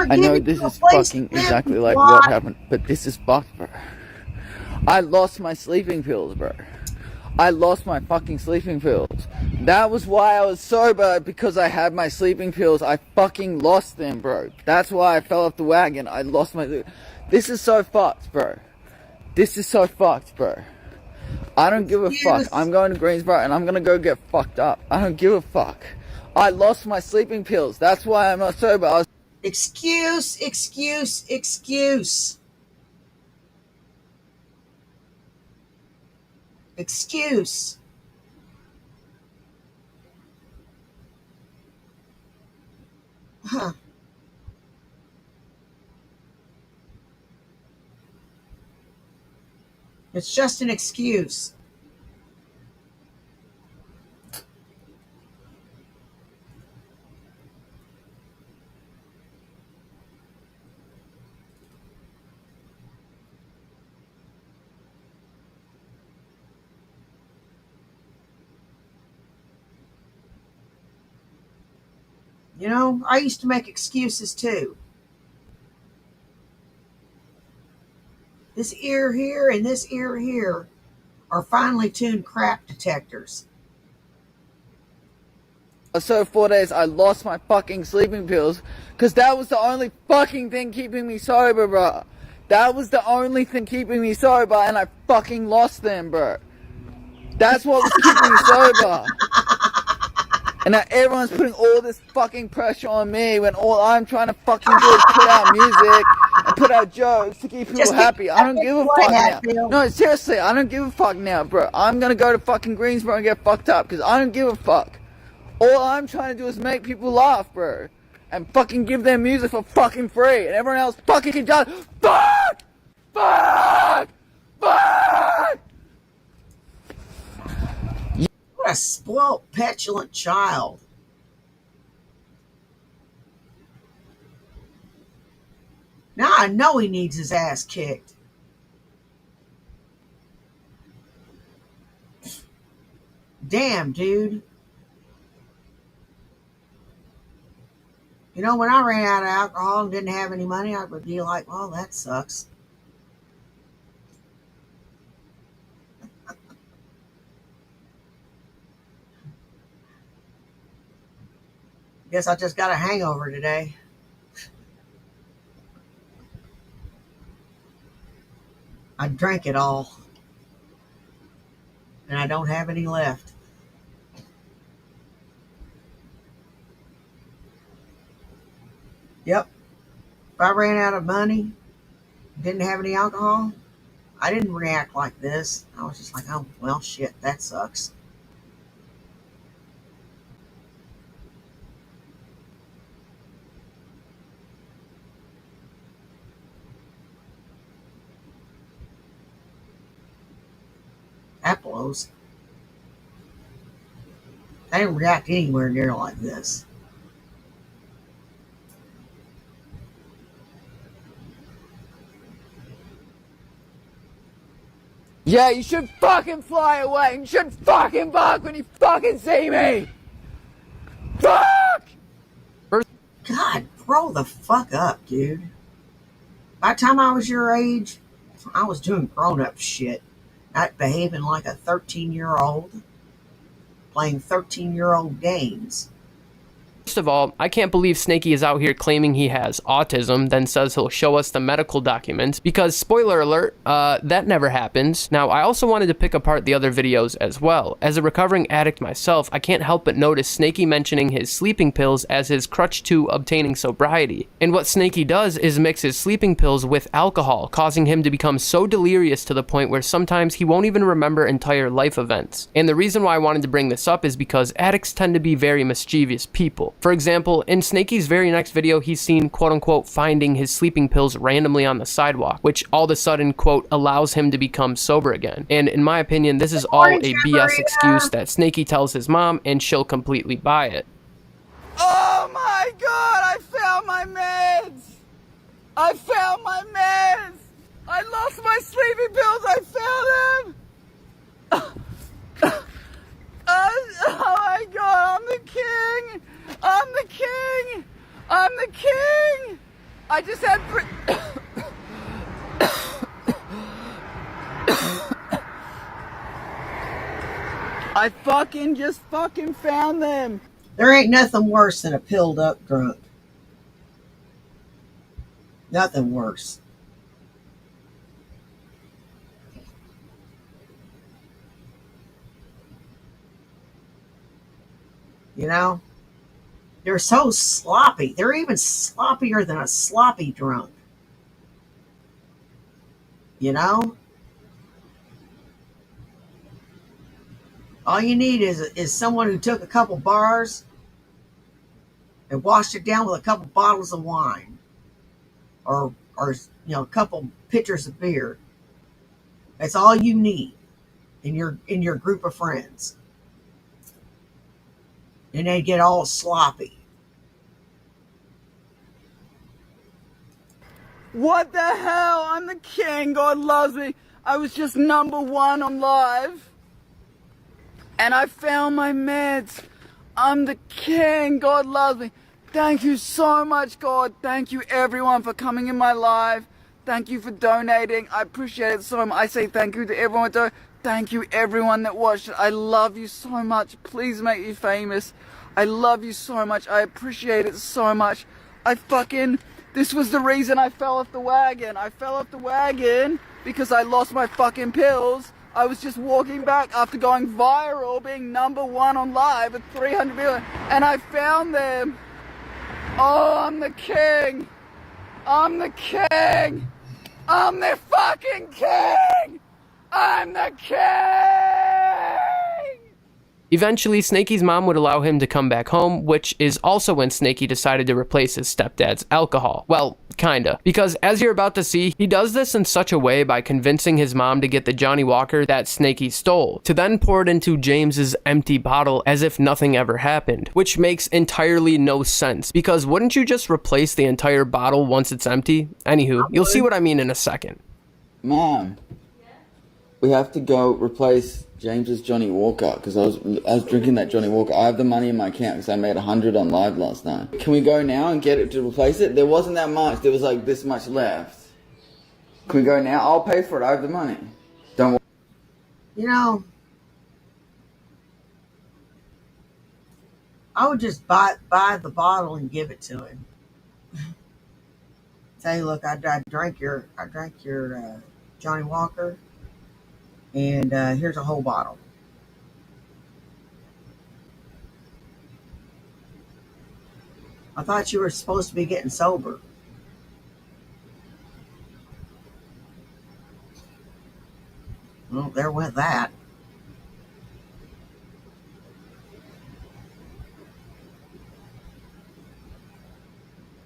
I know this is fucking exactly like what happened, but this is fucked, bro. I lost my sleeping pills, bro. I lost my fucking sleeping pills. That was why I was sober, because I had my sleeping pills. I fucking lost them, bro. That's why I fell off the wagon. I lost my... This is so fucked, bro. This is so fucked, bro. I don't give a fuck. I'm going to Greensboro and I'm gonna go get fucked up. I don't give a fuck. I lost my sleeping pills. That's why I'm not sober. Excuse. Huh. It's just an excuse. You know, I used to make excuses too. This ear here and this ear here are finely tuned crap detectors. So 4 days, I lost my fucking sleeping pills, because that was the only fucking thing keeping me sober, bro. That was the only thing keeping me sober, and I fucking lost them, bro. That's what was keeping me sober. And now everyone's putting all this fucking pressure on me when all I'm trying to fucking do is put out music and put out jokes to keep people happy. I don't give a fuck now. No, seriously, I don't give a fuck now, bro. I'm gonna go to fucking Greensboro and get fucked up, because I don't give a fuck. All I'm trying to do is make people laugh, bro. And fucking give them music for fucking free. And everyone else fucking does. Fuck! Fuck! Fuck! What a spoiled, petulant child. Now I know he needs his ass kicked. Damn, dude. You know, when I ran out of alcohol and didn't have any money, I would be like, well, that sucks. Guess I just got a hangover today. I drank it all. And I don't have any left. Yep. If I ran out of money, didn't have any alcohol, I didn't react like this. I was just like, oh, well, shit, that sucks. That blows. I didn't react anywhere near like this. Yeah, you should fucking fly away. You should fucking bark when you fucking see me. Fuck! God, grow the fuck up, dude. By the time I was your age, I was doing grown-up shit. Not behaving like a 13-year-old. Playing 13-year-old games. First of all, I can't believe Snakey is out here claiming he has autism, then says he'll show us the medical documents, because spoiler alert, that never happens. Now, I also wanted to pick apart the other videos as well. As a recovering addict myself, I can't help but notice Snakey mentioning his sleeping pills as his crutch to obtaining sobriety. And what Snakey does is mix his sleeping pills with alcohol, causing him to become so delirious to the point where sometimes he won't even remember entire life events. And the reason why I wanted to bring this up is because addicts tend to be very mischievous people. For example, in Snakey's very next video, he's seen quote-unquote finding his sleeping pills randomly on the sidewalk, which all of a sudden quote allows him to become sober again. And in my opinion, this is all a BS excuse that Snakey tells his mom and she'll completely buy it. Oh my god, I found my meds! I found my meds! I lost my sleeping pills, I found them! Oh my god, I'm the king! I'm the king! I'm the king! I just had I just found them! There ain't nothing worse than a pilled up drunk. Nothing worse. You know? They're so sloppy. They're even sloppier than a sloppy drunk. You know? All you need is someone who took a couple bars and washed it down with a couple bottles of wine. Or you know, a couple pitchers of beer. That's all you need in your group of friends. And they get all sloppy. What the hell? I'm the king. God loves me. I was just #1 on live. And I found my meds. I'm the king. God loves me. Thank you so much, God. Thank you, everyone, for coming in my live. Thank you for donating. I appreciate it so much. I say thank you to everyone. Thank you, everyone that watched it. I love you so much. Please make me famous. I love you so much. I appreciate it so much. This was the reason I fell off the wagon. I fell off the wagon because I lost my fucking pills. I was just walking back after going viral, being #1 on live at 300 million, and I found them. Oh, I'm the king. I'm the king. I'm the fucking king. I'm the king. Eventually, Snakey's mom would allow him to come back home, which is also when Snakey decided to replace his stepdad's alcohol. Well, kinda. Because as you're about to see, he does this in such a way by convincing his mom to get the Johnny Walker that Snakey stole, to then pour it into James's empty bottle as if nothing ever happened, which makes entirely no sense, because wouldn't you just replace the entire bottle once it's empty? Anywho, you'll see what I mean in a second. Mom, we have to go replace James's Johnny Walker, because I was drinking that Johnny Walker. I have the money in my account because I made 100 on live last night. Can we go now and get it to replace it? There wasn't that much. There was like this much left. Can we go now? I'll pay for it. I have the money. Don't worry. You know, I would just buy the bottle and give it to him. Say, look, I drank your Johnny Walker, and here's a whole bottle. I thought you were supposed to be getting sober. Well, there went that.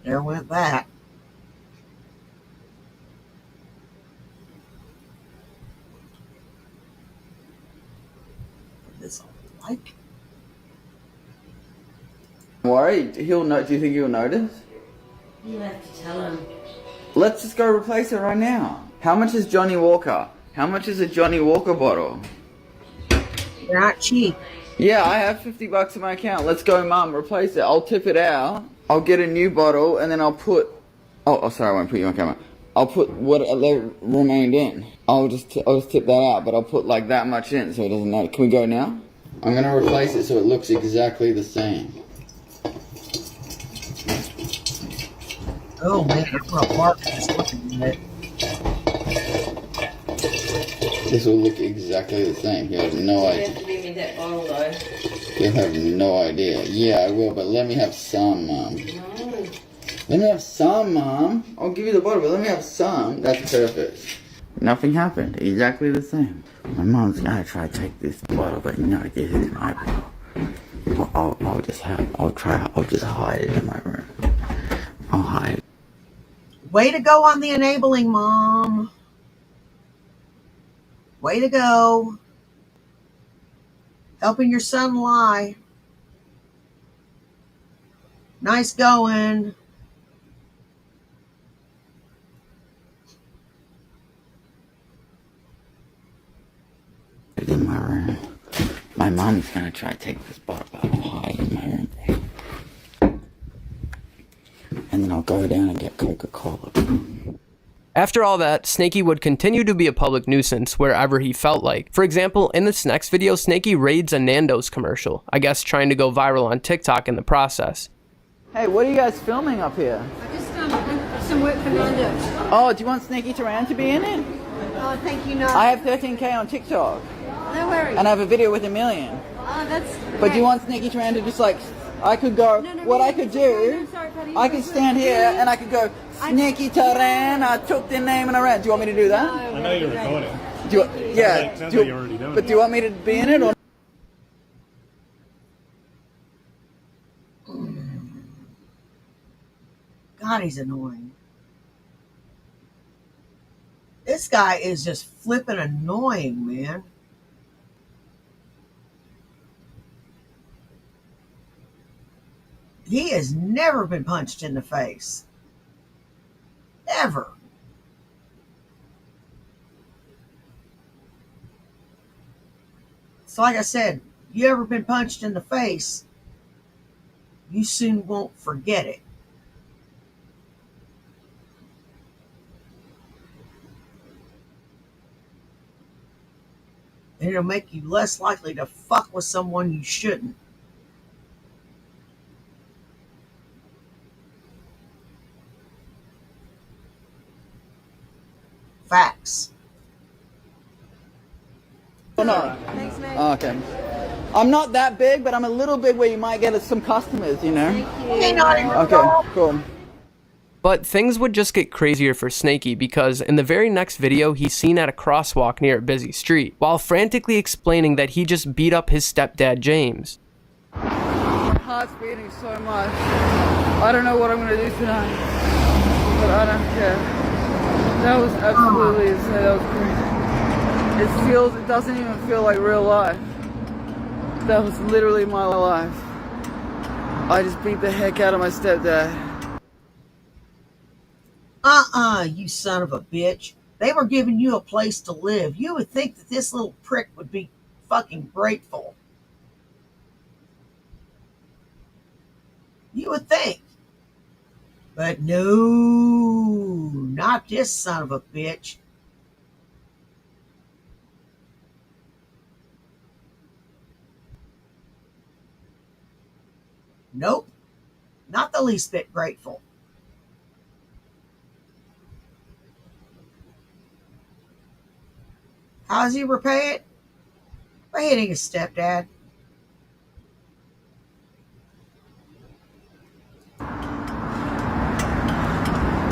There went that. This like. Don't worry. He'll know. Do you think he'll notice? You have to tell him. Let's just go replace it right now. How much is Johnny Walker? How much is a Johnny Walker bottle? They're not cheap. Yeah, I have $50 in my account. Let's go, Mum. Replace it. I'll tip it out. I'll get a new bottle, and then I'll put... Oh, sorry, I won't put you on camera. I'll put what remained in. I'll just tip that out, but I'll put like that much in so it doesn't matter. Can we go now? I'm gonna replace it so it looks exactly the same. Oh man, I'm gonna bark just looking at it. This will look exactly the same. You have no You idea. have to give me that bottle though. You have no idea. Yeah, I will, but let me have some, Mom. No. Let me have some, Mom. I'll give you the bottle, but let me have some. That's perfect. Nothing happened. Exactly the same. My mom's gonna try to take this bottle, but no, this is my bottle. I'll just hide it in my room. I'll hide. Way to go on the enabling, Mom. Way to go. Helping your son lie. Nice going. In my room. My mom's gonna try to take this bottle, but I'll hide in my room. And then I'll go down and get Coca-Cola. After all that, Snakey would continue to be a public nuisance wherever he felt like. For example, in this next video, Snakey raids a Nando's commercial, I guess trying to go viral on TikTok in the process. Hey, what are you guys filming up here? I just some work for Nando's. Oh, do you want Sneaky Taran to be in it? Oh, thank you, no. I have 13K on TikTok. No worries. And I have a video with 1 million. Oh, that's But do you want Sneaky Taran to just like, I could go, what I could do, I could stand here and I could go, Sneaky Taran, I took their name and I ran. Do you want me to do that? I know you're recording. Do you, yeah. Sounds like you're already doing But it. do you want me to be in it or? God, he's annoying. This guy is just flipping annoying, man. He has never been punched in the face. Ever. So like I said, you ever been punched in the face, you soon won't forget it. And it'll make you less likely to fuck with someone you shouldn't. Facts. Or not? Thanks, mate. Oh, okay. I'm not that big, but I'm a little big where you might get some customers, you know? Okay, cool. But things would just get crazier for Snakey because in the very next video, he's seen at a crosswalk near a busy street, while frantically explaining that he just beat up his stepdad, James. My heart's beating so much. I don't know what I'm gonna do tonight, but I don't care. That was absolutely insane. That was crazy. It doesn't even feel like real life. That was literally my life. I just beat the heck out of my stepdad. You son of a bitch. They were giving you a place to live. You would think that this little prick would be fucking grateful. You would think. But no, not this son of a bitch. Nope, not the least bit grateful. How does he repay it? By hitting his stepdad.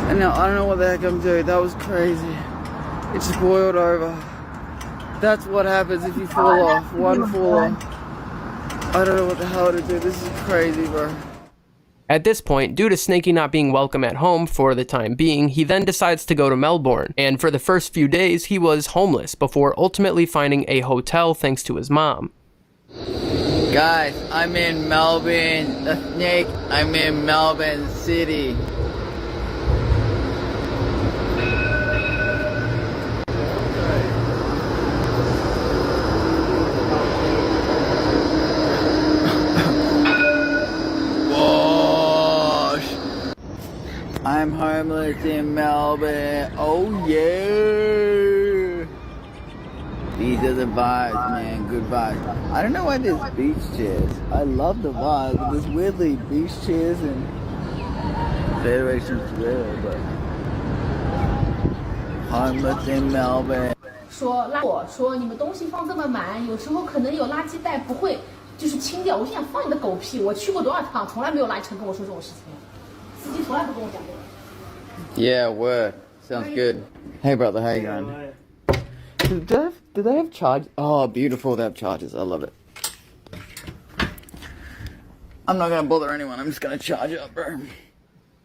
And now I don't know what the heck I'm doing. That was crazy. It just boiled over. That's what happens if you fall off. One fall off. I don't know what the hell to do. This is crazy, bro. At this point, due to Snakey not being welcome at home for the time being, he then decides to go to Melbourne, and for the first few days, he was homeless before ultimately finding a hotel thanks to his mom. Guys, I'm in Melbourne. The Snake, I'm in Melbourne City. I'm homeless in Melbourne. Oh yeah. These are the vibes, man. Good vibes. I don't know why there's beach chairs. I love the vibes, but there's weirdly beach chairs and Federation's real, but homeless in Melbourne. 说我说你们东西放这么满，有时候可能有垃圾袋不会就是清掉。我心想放你的狗屁！我去过多少趟，从来没有垃圾车跟我说这种事情，司机从来不跟我讲这个。 Yeah, word. Sounds good. Hey, brother, how you going? Do they have charge? Oh, beautiful. They have chargers. I love it. I'm not gonna bother anyone. I'm just gonna charge up, bro.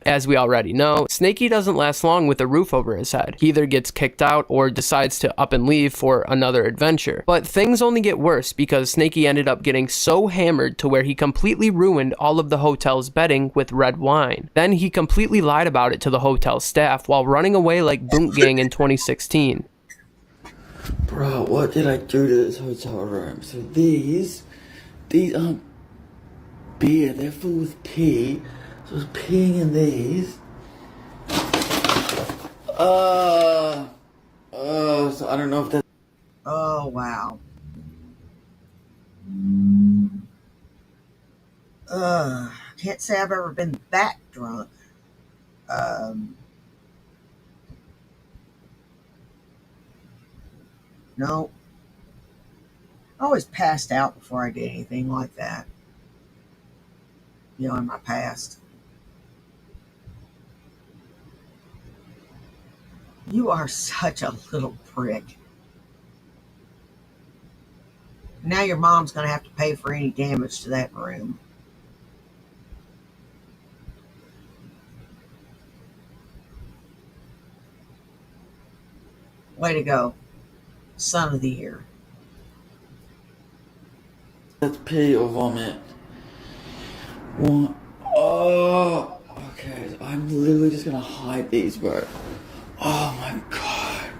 As we already know, Snakey doesn't last long with a roof over his head. He either gets kicked out or decides to up and leave for another adventure. But things only get worse because Snakey ended up getting so hammered to where he completely ruined all of the hotel's bedding with red wine. Then he completely lied about it to the hotel staff while running away like Boont Gang in 2016. Bro, what did I do to this hotel room? So these aren't beer, they're full with pee. So I was peeing in these. So I don't know if that. Oh, wow. Can't say I've ever been that drunk. No. I always passed out before I did anything like that. You know, in my past. You are such a little prick. Now your mom's going to have to pay for any damage to that room. Way to go. Son of the year. That's pee or vomit. What? Oh, okay. I'm literally just gonna hide these, bro. Oh my god.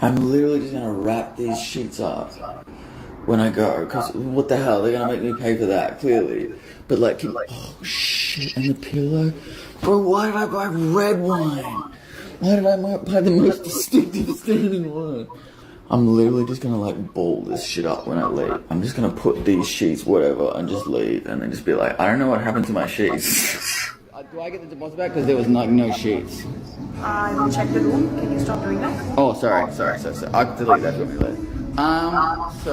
I'm literally just gonna wrap these sheets up when I go, because what the hell, they're gonna make me pay for that, clearly. But like, oh shit, and the pillow? Bro, why did I buy red wine? Why did I buy the most distinctive standing one? I'm literally just gonna like ball this shit up when I leave. I'm just gonna put these sheets, whatever, and just leave, and then just be like, I don't know what happened to my sheets. Do I get the deposit back? Because there was like no sheets. I will check the room. Can you stop doing that? Oh, sorry. I'll delete that for me later. So,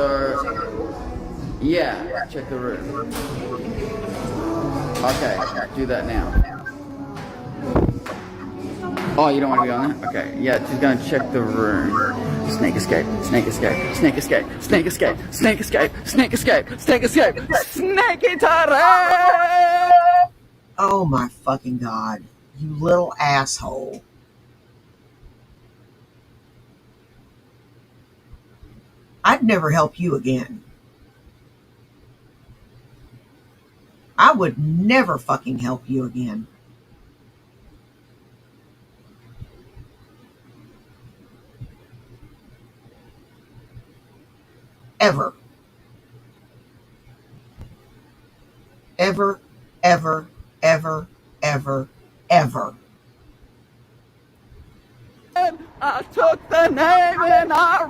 yeah, check the room. Okay, do that now. Oh, you don't want to be on that? Okay, yeah, she's gonna check the room. Snake escape, snake escape, snake escape, snake escape, snake escape, snake escape, snake escape, snake escape! Oh my fucking God. You little asshole. I'd never help you again. I would never fucking help you again. Ever. Ever, ever, ever, ever, ever. I took the name and I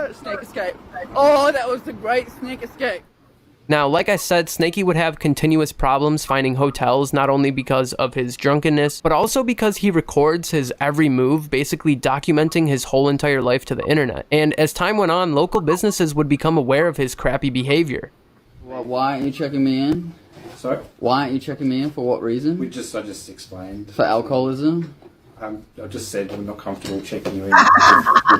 wrote Snake Escape. Oh, that was the great Snake Escape. Now, like I said, Snakey would have continuous problems finding hotels, not only because of his drunkenness, but also because he records his every move, basically documenting his whole entire life to the internet. And as time went on, local businesses would become aware of his crappy behavior. Well, why aren't you checking me in? Sorry? Why aren't you checking me in? For what reason? I just explained. For alcoholism? I just said I'm not comfortable checking you in with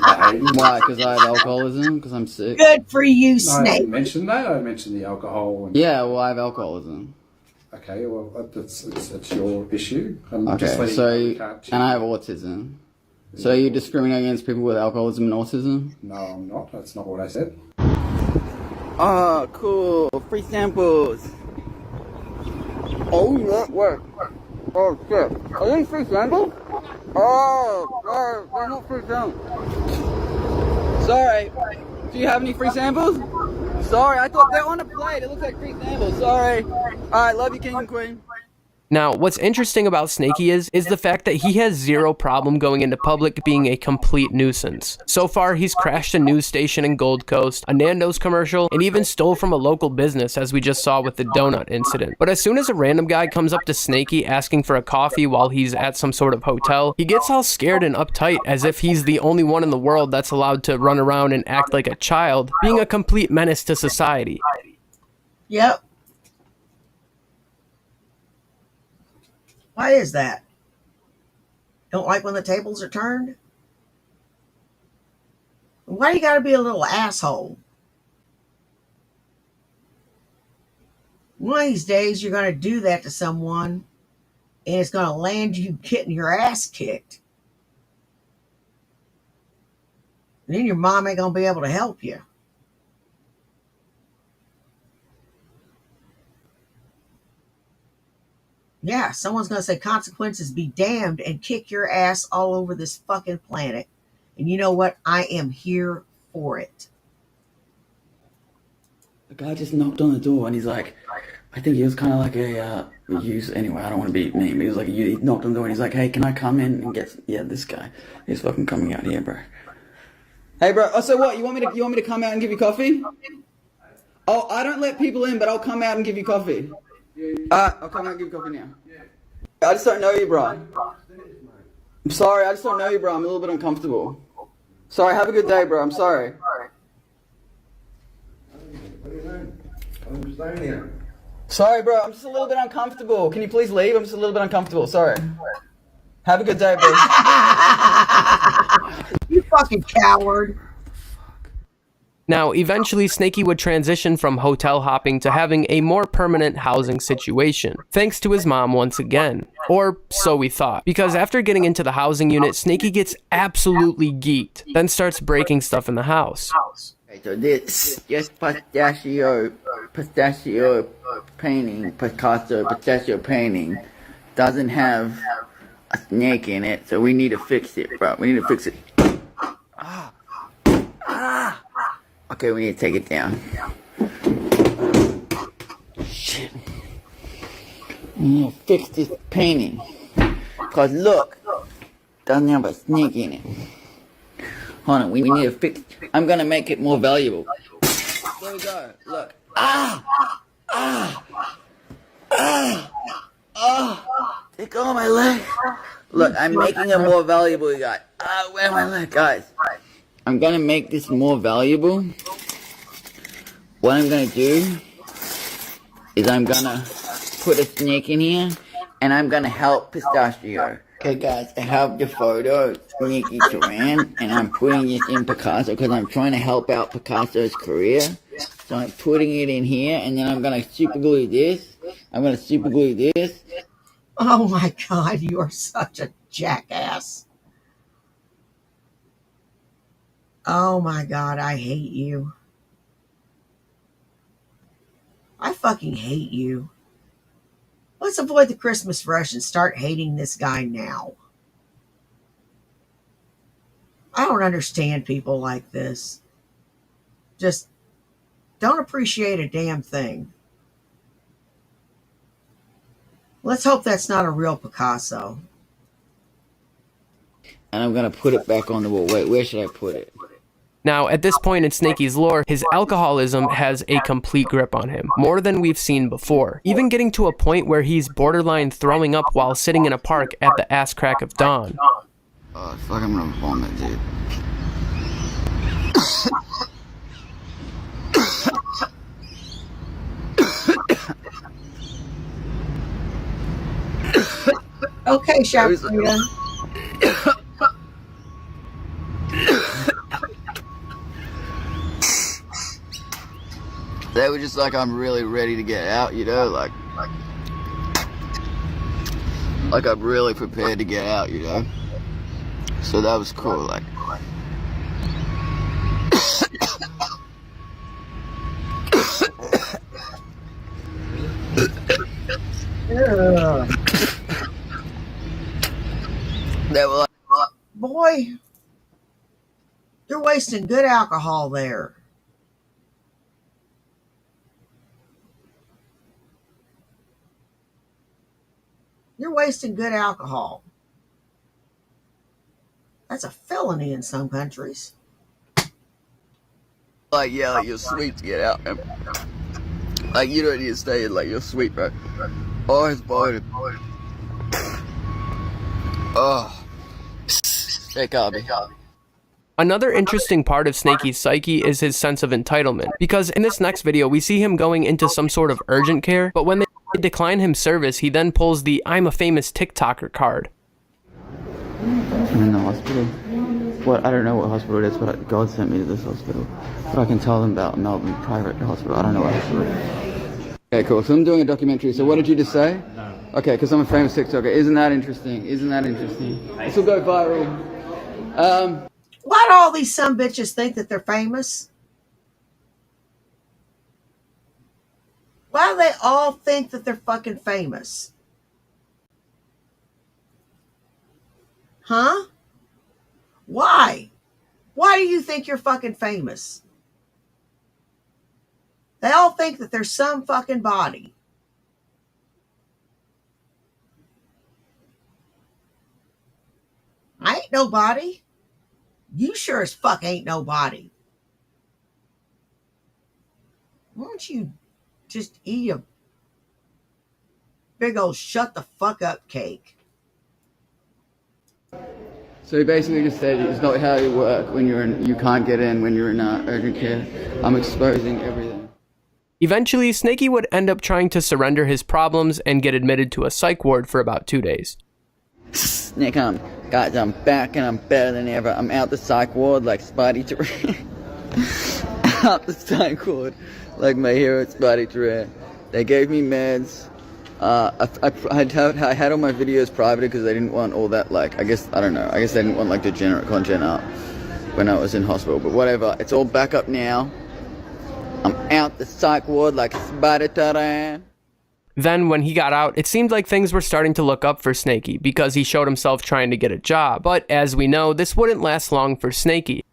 behaviour. Why? Because I have alcoholism? Because I'm sick? Good for you, No, I Snake. didn't mention that. I mentioned the alcohol. And... Yeah, well, I have alcoholism. Okay, well, that's your issue. I'm Okay, just letting so, you know and I have autism. So you discriminate against people with alcoholism and autism? No, I'm not. That's not what I said. Oh, cool. Free samples. Oh, that worked. Oh, shit. Are these free samples? Oh, sorry. They're not free samples. Sorry. Do you have any free samples? Sorry, I thought they're on a plate. It looks like free samples. Sorry. Alright, love you, King and Queen. Now, what's interesting about Snakey is the fact that he has zero problem going into public being a complete nuisance. So far, he's crashed a news station in Gold Coast, a Nando's commercial, and even stole from a local business, as we just saw with the donut incident. But as soon as a random guy comes up to Snakey asking for a coffee while he's at some sort of hotel, he gets all scared and uptight as if he's the only one in the world that's allowed to run around and act like a child, being a complete menace to society. Yep. Why is that? Don't like when the tables are turned? Why you gotta be a little asshole? One of these days you're gonna do that to someone and it's gonna land you getting your ass kicked. And then your mom ain't gonna be able to help you. Yeah, someone's going to say consequences be damned and kick your ass all over this fucking planet. And you know what? I am here for it. The guy just knocked on the door and he's like, I think he was kind of like a user. Anyway, I don't want to be mean, but he was like, he knocked on the door and he's like, hey, can I come in and get, yeah, this guy. He's fucking coming out here, bro. Hey, bro. Oh, so what? You want me to come out and give you coffee? Oh, I don't let people in, but I'll come out and give you coffee. I'll come out and give you coffee now. I just don't know you, bro. I'm sorry, I just don't know you, bro. I'm a little bit uncomfortable. Sorry, have a good day, bro. I'm sorry. Sorry, bro. I'm just a little bit uncomfortable. Can you please leave? I'm just a little bit uncomfortable. Sorry. Have a good day, bro. You fucking coward. Now, eventually, Snakey would transition from hotel hopping to having a more permanent housing situation, thanks to his mom once again. Or so we thought, because after getting into the housing unit, Snakey gets absolutely geeked, then starts breaking stuff in the house. Okay, so this just pistachio painting, pistachio painting doesn't have a snake in it, so we need to fix it, bro. We need to fix it. Okay, we need to take it down. Shit. We need to fix this painting. Cause look, doesn't have a snake in it. Hold on, we need to fix it. I'm gonna make it more valuable. There we go, look. Take all my leg. Look, I'm making it more valuable, you guys. Where's my leg, guys? I'm gonna make this more valuable. What I'm gonna do is I'm gonna put a snake in here and I'm gonna help Pistachio. Okay guys, I have the photo of Sneaky Taran and I'm putting this in Picasso because I'm trying to help out Picasso's career. So I'm putting it in here and then I'm gonna super glue this. I'm gonna super glue this. Oh my God, you are such a jackass. Oh my God, I hate you. I fucking hate you. Let's avoid the Christmas rush and start hating this guy now. I don't understand people like this. Just don't appreciate a damn thing. Let's hope that's not a real Picasso. And I'm gonna put it back on the wall. Wait, where should I put it? Now, at this point in Snakey's lore, his alcoholism has a complete grip on him, more than we've seen before, even getting to a point where he's borderline throwing up while sitting in a park at the ass crack of dawn. Oh, fuck, I'm gonna vomit, dude. Okay, Chef. They were just like, I'm really ready to get out, you know, like I'm really prepared to get out, you know. So that was cool, like. They were like, boy, you're wasting good alcohol there. You're wasting good alcohol. That's a felony in some countries. Like, yeah, like you're sweet to get out, man. Like, you don't need to stay in, like, you're sweet, bro. Oh, it's boring. Oh. Hey, Carby. Another interesting part of Snakey's psyche is his sense of entitlement, because in this next video we see him going into some sort of urgent care, but when they decline him service, he then pulls the "I'm a famous TikToker" card. I'm in the hospital. What? I don't know what hospital it is, but God sent me to this hospital. But I can tell them about Melbourne Private Hospital. I don't know what hospital. Okay, cool. So I'm doing a documentary. So what did you just say? No. Okay, because I'm a famous TikToker. Isn't that interesting? Isn't that interesting? This will go viral. Why do all these sumbitches think that they're famous? Why do they all think that they're fucking famous? Huh? Why? Why do you think you're fucking famous? They all think that there's some fucking body. I ain't nobody. You sure as fuck ain't nobody. Why don't you just eat a big old shut the fuck up cake? So he basically just said it's not how you work when you're in, you can't get in when you're in urgent care. I'm exposing everything. Eventually, Snakey would end up trying to surrender his problems and get admitted to a psych ward for about 2 days. Nick, guys, I'm back and I'm better than ever. I'm out the psych ward like Spidey Terrain. Out the psych ward like my hero Spidey Terrain. They gave me meds. I had all my videos private because they didn't want all that, like, I guess they didn't want like degenerate content up when I was in hospital, but whatever. It's all back up now. I'm out the psych ward like Spidey Terrain. Then, when he got out, it seemed like things were starting to look up for Snakey because he showed himself trying to get a job. But as we know, this wouldn't last long for Snakey.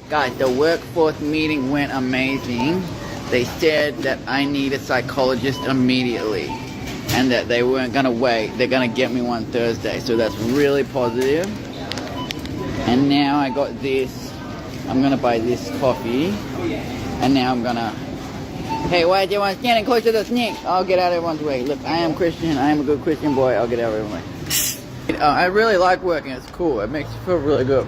Guys, the workforce meeting went amazing. They said that I need a psychologist immediately and that they weren't going to wait. They're going to get me one Thursday. So that's really positive. And now I got this. I'm going to buy this coffee. And now I'm going to... Hey, why do you want standing close to the snake? I'll get out of everyone's way. Look, I am Christian. I am a good Christian boy. I'll get out of everyone's way. I really like working. It's cool. It makes you feel really good.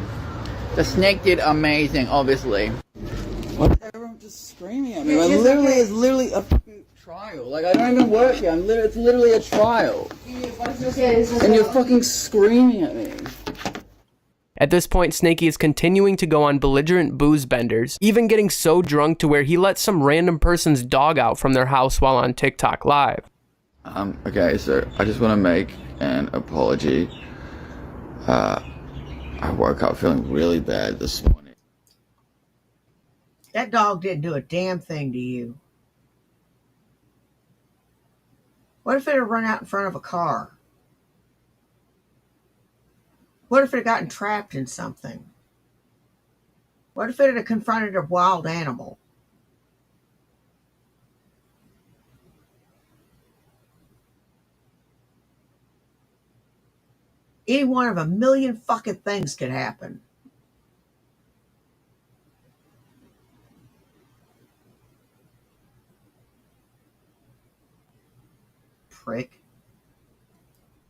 The snake did amazing, obviously. Why is everyone just screaming at me? It's literally a fucking trial. Like, I don't even work here. It's literally a trial. And you're fucking screaming at me. At this point, Snakey is continuing to go on belligerent booze benders, even getting so drunk to where he let some random person's dog out from their house while on TikTok Live. Okay, so I just want to make an apology. I woke up feeling really bad this morning. That dog didn't do a damn thing to you. What if it had run out in front of a car? What if it had gotten trapped in something? What if it had confronted a wild animal? Any one of a million fucking things could happen. Prick.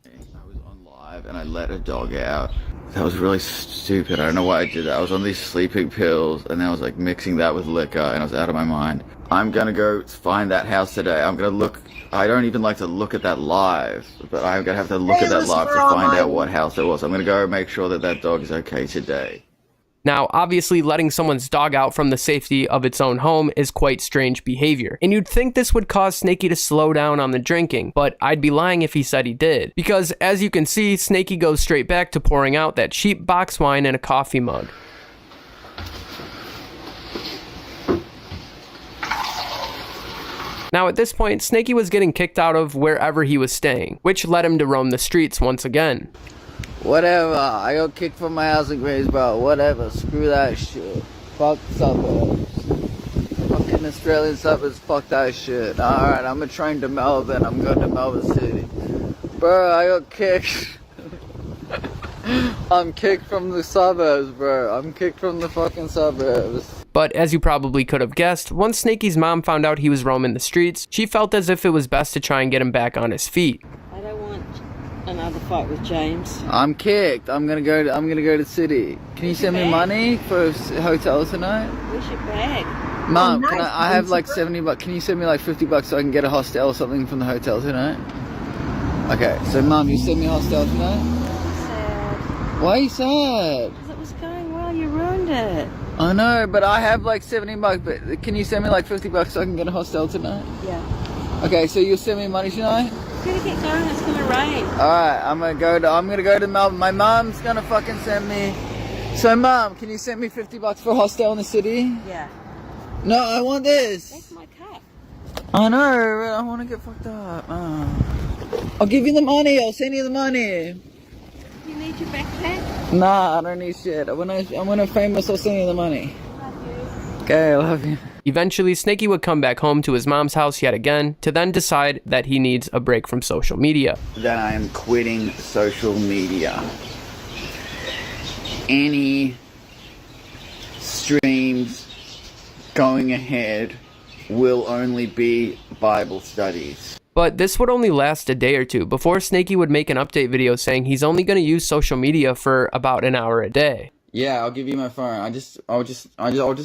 I was on live and I let a dog out. That was really stupid. I don't know why I did that. I was on these sleeping pills and I was like mixing that with liquor and I was out of my mind. I'm gonna go find that house today. I'm gonna look. I don't even like to look at that live, but I'm gonna have to look at that live to find out what house it was. I'm gonna go make sure that that dog is okay today. Now, obviously, letting someone's dog out from the safety of its own home is quite strange behavior, and you'd think this would cause Snakey to slow down on the drinking, but I'd be lying if he said he did, because as you can see, Snakey goes straight back to pouring out that cheap box wine in a coffee mug. Now at this point, Snakey was getting kicked out of wherever he was staying, which led him to roam the streets once again. Whatever, I got kicked from my house in Greensboro, whatever, screw that shit. Fuck suburbs. Fucking Australian suburbs, fuck that shit. Alright, I'm a train to Melbourne, I'm going to Melbourne City. Bro, I got kicked. I'm kicked from the suburbs, bro. I'm kicked from the fucking suburbs. But as you probably could have guessed, once Snakey's mom found out he was roaming the streets, she felt as if it was best to try and get him back on his feet. I don't want another fight with James. I'm kicked. I'm gonna go to the city. Can you send me money for a hotel tonight? Where's your bag? Mom, nice. can I have like 70 bucks? Can you send me like 50 bucks so I can get a hostel or something from the hotel tonight? Okay, so Mom, you send me a hostel tonight? Sad. Why are you sad? Because it was going well, you ruined it. I know, but I have like 70 bucks, but can you send me like 50 bucks so I can get a hostel tonight? Yeah. Okay, so you'll send me money tonight? We're gonna get going, it's gonna rain. Alright, I'm gonna go to Melbourne. My mom's gonna fucking send me. So Mom, can you send me 50 bucks for a hostel in the city? Yeah. No, I want this. That's my cup. I know, I want to get fucked up. I'll give you the money, I'll send you the money. You need your backpack? Nah, I don't need shit. When I'm famous, I'll send you the money. Love you. Okay, I love you. Eventually, Snakey would come back home to his mom's house yet again to then decide that he needs a break from social media. That I am quitting social media. Any streams going ahead will only be Bible studies. But this would only last a day or two before Snakey would make an update video saying he's only going to use social media for about an hour a day. Yeah, I'll give you my phone. I'll just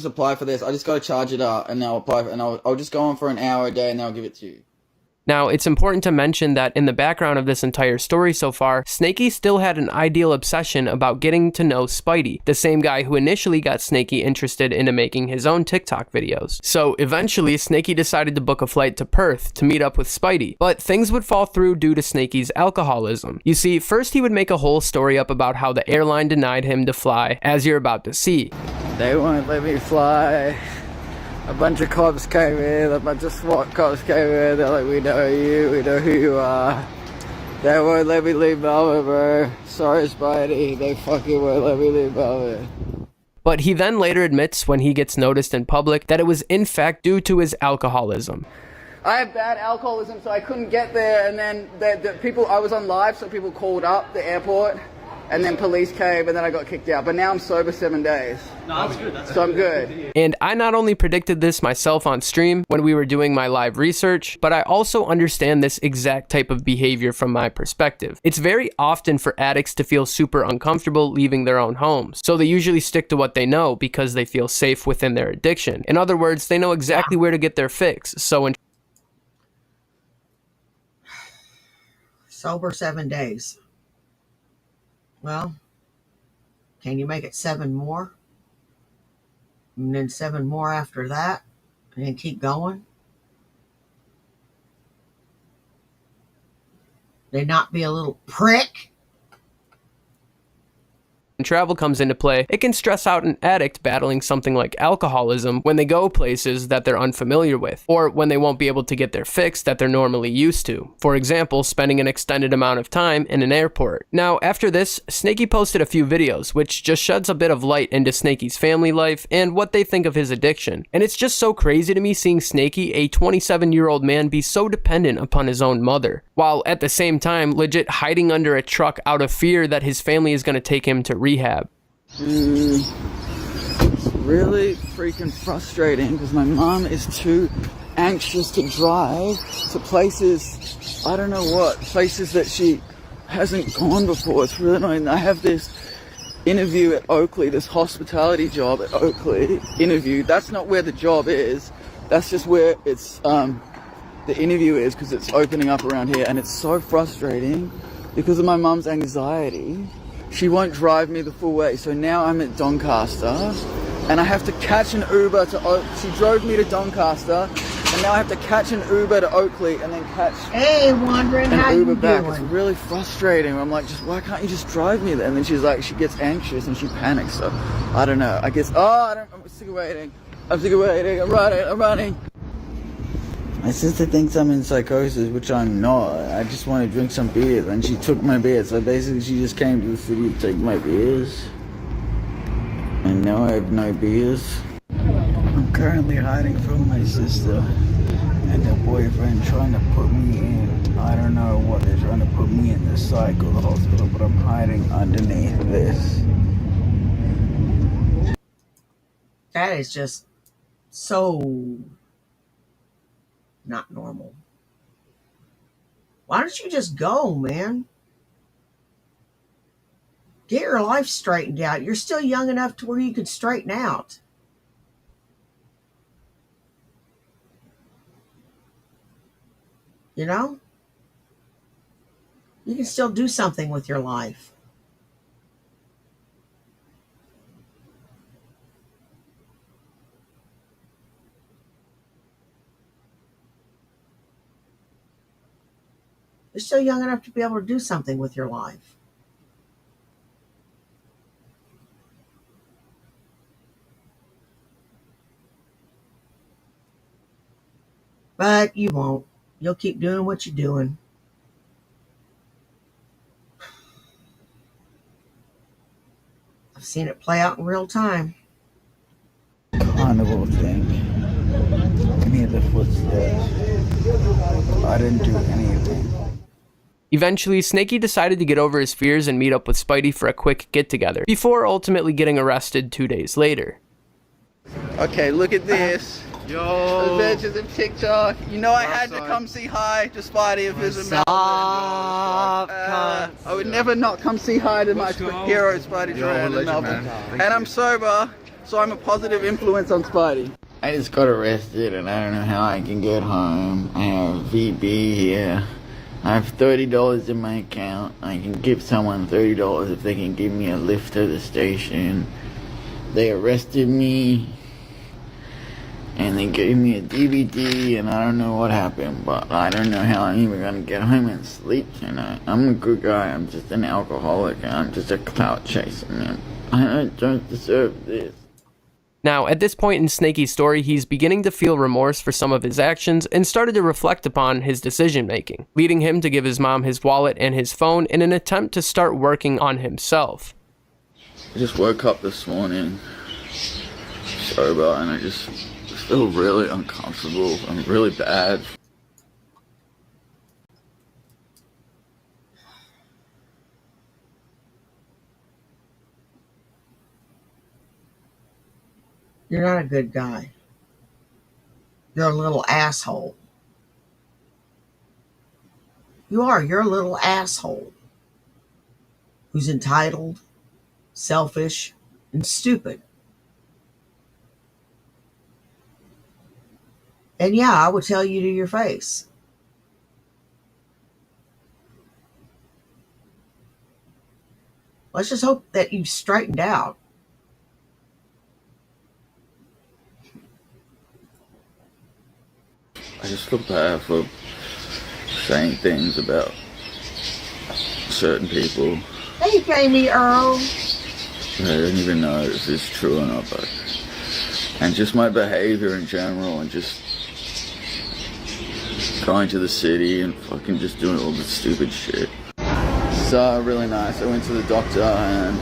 apply for this. I just gotta charge it up, and I'll apply and I'll just go on for an hour a day, and then I'll give it to you. Now, it's important to mention that in the background of this entire story so far, Snakey still had an ideal obsession about getting to know Spidey, the same guy who initially got Snakey interested into making his own TikTok videos. So eventually, Snakey decided to book a flight to Perth to meet up with Spidey, but things would fall through due to Snakey's alcoholism. You see, first he would make a whole story up about how the airline denied him to fly, as you're about to see. They won't let me fly. A bunch of cops came in, a bunch of SWAT cops came in, they're like, we know you, we know who you are. They won't let me leave Melbourne, bro. Sorry, Spidey, they fucking won't let me leave Melbourne. But he then later admits when he gets noticed in public that it was in fact due to his alcoholism. I have bad alcoholism, so I couldn't get there, and then the people, I was on live, so people called up the airport, and then police came, and then I got kicked out. But now I'm sober 7 days. No, that's good. So I'm good. And I not only predicted this myself on stream when we were doing my live research, but I also understand this exact type of behavior from my perspective. It's very often for addicts to feel super uncomfortable leaving their own homes. So they usually stick to what they know because they feel safe within their addiction. In other words, they know exactly where to get their fix. So in Sober 7 days. Well, can you make it 7 more? And then 7 more after that? And then keep going? They not be a little prick? travel comes into play, it can stress out an addict battling something like alcoholism when they go places that they're unfamiliar with, or when they won't be able to get their fix that they're normally used to. For example, spending an extended amount of time in an airport. Now, after this, Snakey posted a few videos, which just sheds a bit of light into Snakey's family life and what they think of his addiction. And it's just so crazy to me seeing Snakey, a 27-year-old man, be so dependent upon his own mother, while at the same time legit hiding under a truck out of fear that his family is going to take him to rehab. It's really freaking frustrating because my mom is too anxious to drive to places, I don't know what, places that she hasn't gone before. It's really annoying. I have this interview at Oakley, this hospitality job at Oakley interview. That's not where the job is. That's just where it's the interview is, because it's opening up around here, and it's so frustrating because of my mum's anxiety. She won't drive me the full way, so now I'm at Doncaster and I have to catch an Uber to she drove me to Doncaster and now I have to catch an Uber to Oakley and then catch an Uber back. It's really frustrating. I'm like, just why can't you just drive me there? And then she's like, she gets anxious and she panics. So I don't know. I guess I'm sick of waiting. I'm running. My sister thinks I'm in psychosis, which I'm not. I just want to drink some beers, and she took my beers. So basically, she just came to the city to take my beers. And now I have no beers. I'm currently hiding from my sister. and the boyfriend trying to put me in, I don't know what, they're trying to put me in the psych or the hospital, but I'm hiding underneath this. That is just so not normal. Why don't you just go, man? Get your life straightened out. You're still young enough to where you could straighten out. You know? You can still do something with your life. You're still young enough to be able to do something with your life. But you won't. You'll keep doing what you're doing. I've seen it play out in real time. Carnival thing. Any of the footsteps. I didn't do anything. Eventually, Snakey decided to get over his fears and meet up with Spidey for a quick get-together, before ultimately getting arrested 2 days later. Okay, look at this. Yo. Adventures of TikTok. You know I had to come say hi to Spidey if there's a Melbourne. I would never not come say hi to my hero Spidey around in Melbourne. And I'm sober, so I'm a positive influence on Spidey. I just got arrested and I don't know how I can get home. I have VB here. I have $30 in my account. I can give someone $30 if they can give me a lift to the station. They arrested me and they gave me a DVD and I don't know what happened, but I don't know how I'm even gonna get home and sleep tonight. I'm a good guy, I'm just an alcoholic and I'm just a clout chaser, man. I don't deserve this. Now, at this point in Snakey's story, he's beginning to feel remorse for some of his actions and started to reflect upon his decision-making, leading him to give his mom his wallet and his phone in an attempt to start working on himself. I just woke up this morning sober and I just feel really uncomfortable and really bad. You're not a good guy. You're a little asshole. You are. You're a little asshole who's entitled, selfish, and stupid. And yeah, I would tell you to your face. Let's just hope that you've straightened out. I just feel bad for saying things about certain people. Hey, Jamie Earl. I don't even know if it's true or not, but and just my behavior in general and just going to the city and fucking just doing all this stupid shit. So really nice. I went to the doctor and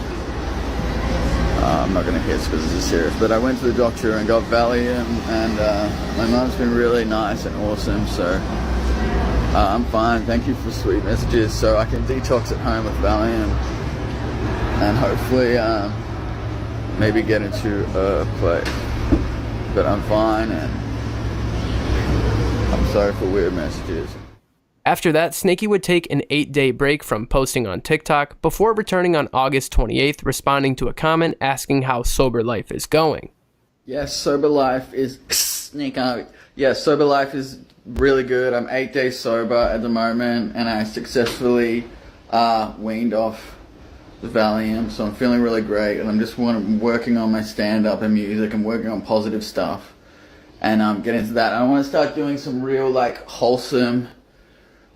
I'm not gonna hiss because this is serious, but I went to the doctor and got Valium and my mom's been really nice and awesome, so I'm fine. Thank you for sweet messages. So I can detox at home with Valium and hopefully maybe get into a place. But I'm fine and I'm sorry for weird messages. After that, Snakey would take an 8-day break from posting on TikTok before returning on August 28th, responding to a comment asking how sober life is going. Yes, sober life is sober life is really good. I'm 8 days sober at the moment and I successfully weaned off the Valium, so I'm feeling really great and I'm just working on my stand-up and music and working on positive stuff and getting into that. I want to start doing some real like wholesome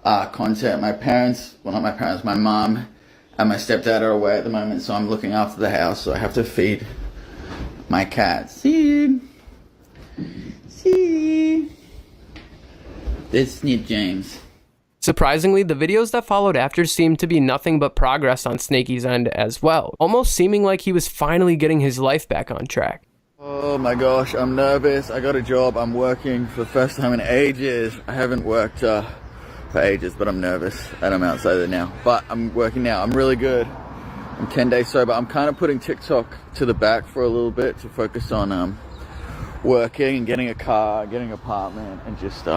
content. My parents, well not my parents, my mom and my stepdad are away at the moment, so I'm looking after the house, so I have to feed my cat. See, This is James. Surprisingly, the videos that followed after seemed to be nothing but progress on Snakey's end as well, almost seeming like he was finally getting his life back on track. Oh my gosh, I'm nervous. I got a job. I'm working for the first time in ages. I haven't worked for ages, but I'm nervous and I'm outside there now. But I'm working now. I'm really good. I'm 10 days sober. I'm kind of putting TikTok to the back for a little bit to focus on working and getting a car, getting an apartment, and just you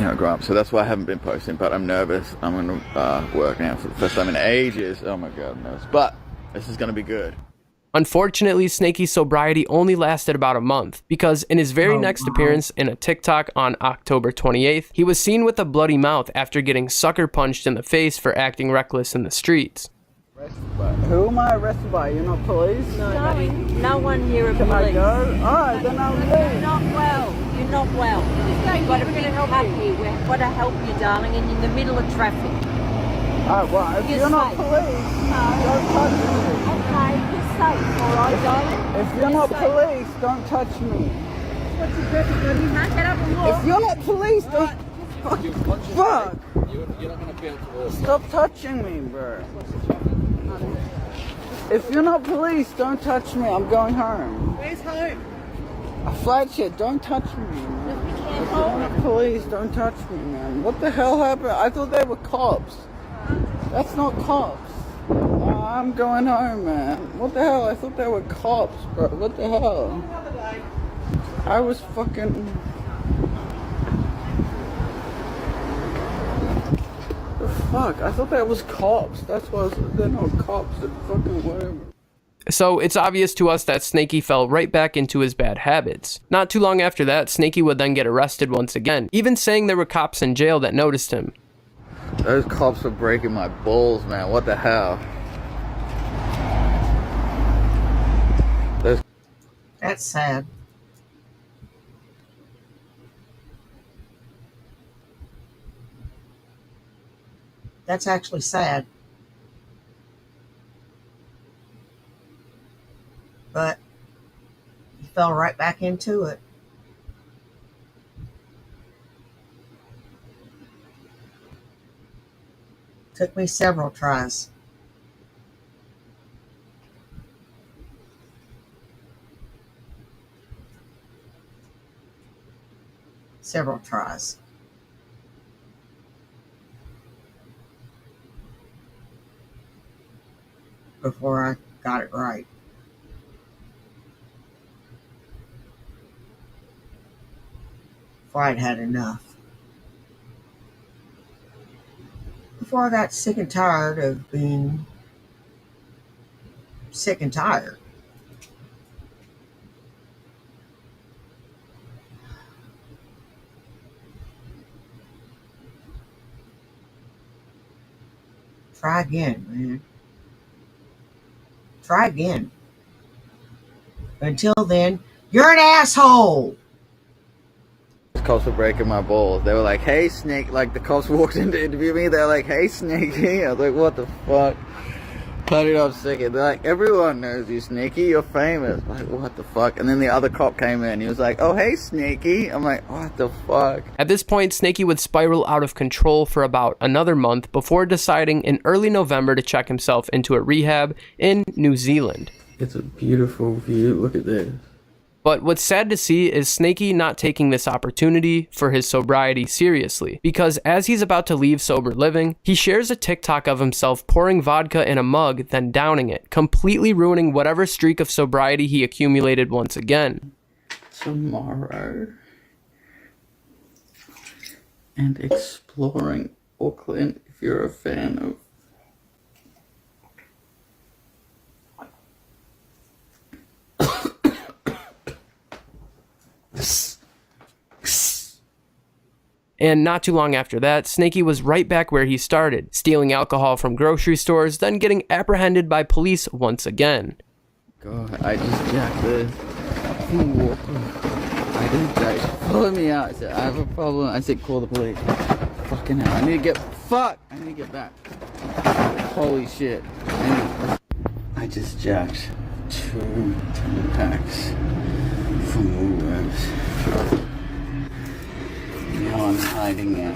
know, grow up. So that's why I haven't been posting, but I'm nervous. I'm gonna work now for the first time in ages. Oh my god, I'm nervous. But this is gonna be good. Unfortunately, Snakey's sobriety only lasted about a month, because in his very next appearance in a TikTok on October 28th, he was seen with a bloody mouth after getting sucker punched in the face for acting reckless in the streets. Who am I arrested by? You're not police? No, darling, no one here are Can police. I go? Alright, then I'll leave. You're not well. You're not well. We've got to help you. We've got to help you, darling, and you're in the middle of traffic. Alright, well, if you're not police, don't touch me. Okay, you're safe, all right, darling? If you're not police, don't touch me. What's your traffic? You can't get up and walk. If you're not police, don't... Fuck! You're not gonna be able to walk. Stop touching me, bro. If you're not police, don't touch me. I'm going home. Where's home? A flagship, don't touch me, man. If you're not police, don't touch me, man. What the hell happened? I thought they were cops. That's not cops. I'm going home, man. What the hell? I thought they were cops, bro. What the hell? I was fucking... The fuck? I thought that was cops. That's why they're not cops. They're fucking whatever. So it's obvious to us that Snakey fell right back into his bad habits. Not too long after that, Snakey would then get arrested once again, even saying there were cops in jail that noticed him. Those cops were breaking my balls, man. What the hell? That's sad. That's actually sad. But he fell right back into it. Took me several tries. Several tries. Before I got it right. Before I'd had enough. Before I got sick and tired of being sick and tired. Try again, man. Try again. Until then, you're an asshole. The cops were breaking my balls. They were like, hey, Snake. Like, the cops walked in to interview me. They're like, hey, Snakey. I was like, what the fuck? Cut it off second. They're like, everyone knows you, Snakey. You're famous. I'm like, what the fuck? And then the other cop came in. He was like, oh, hey, Snakey. I'm like, what the fuck? At this point, Snakey would spiral out of control for about another month before deciding in early November to check himself into a rehab in New Zealand. It's a beautiful view. Look at this. But what's sad to see is Snakey not taking this opportunity for his sobriety seriously, because as he's about to leave sober living, he shares a TikTok of himself pouring vodka in a mug, then downing it, completely ruining whatever streak of sobriety he accumulated once again. Tomorrow. And exploring Auckland, if you're a fan of And not too long after that, Snakey was right back where he started, stealing alcohol from grocery stores, then getting apprehended by police once again. God, I just jacked this. I just jacked. Follow me out. I said, I have a problem. I said, call the police. Fucking hell. I need to get. Fuck! I need to get back. Holy shit. I just jacked 2 10-packs from Woolworths. Now I'm hiding out.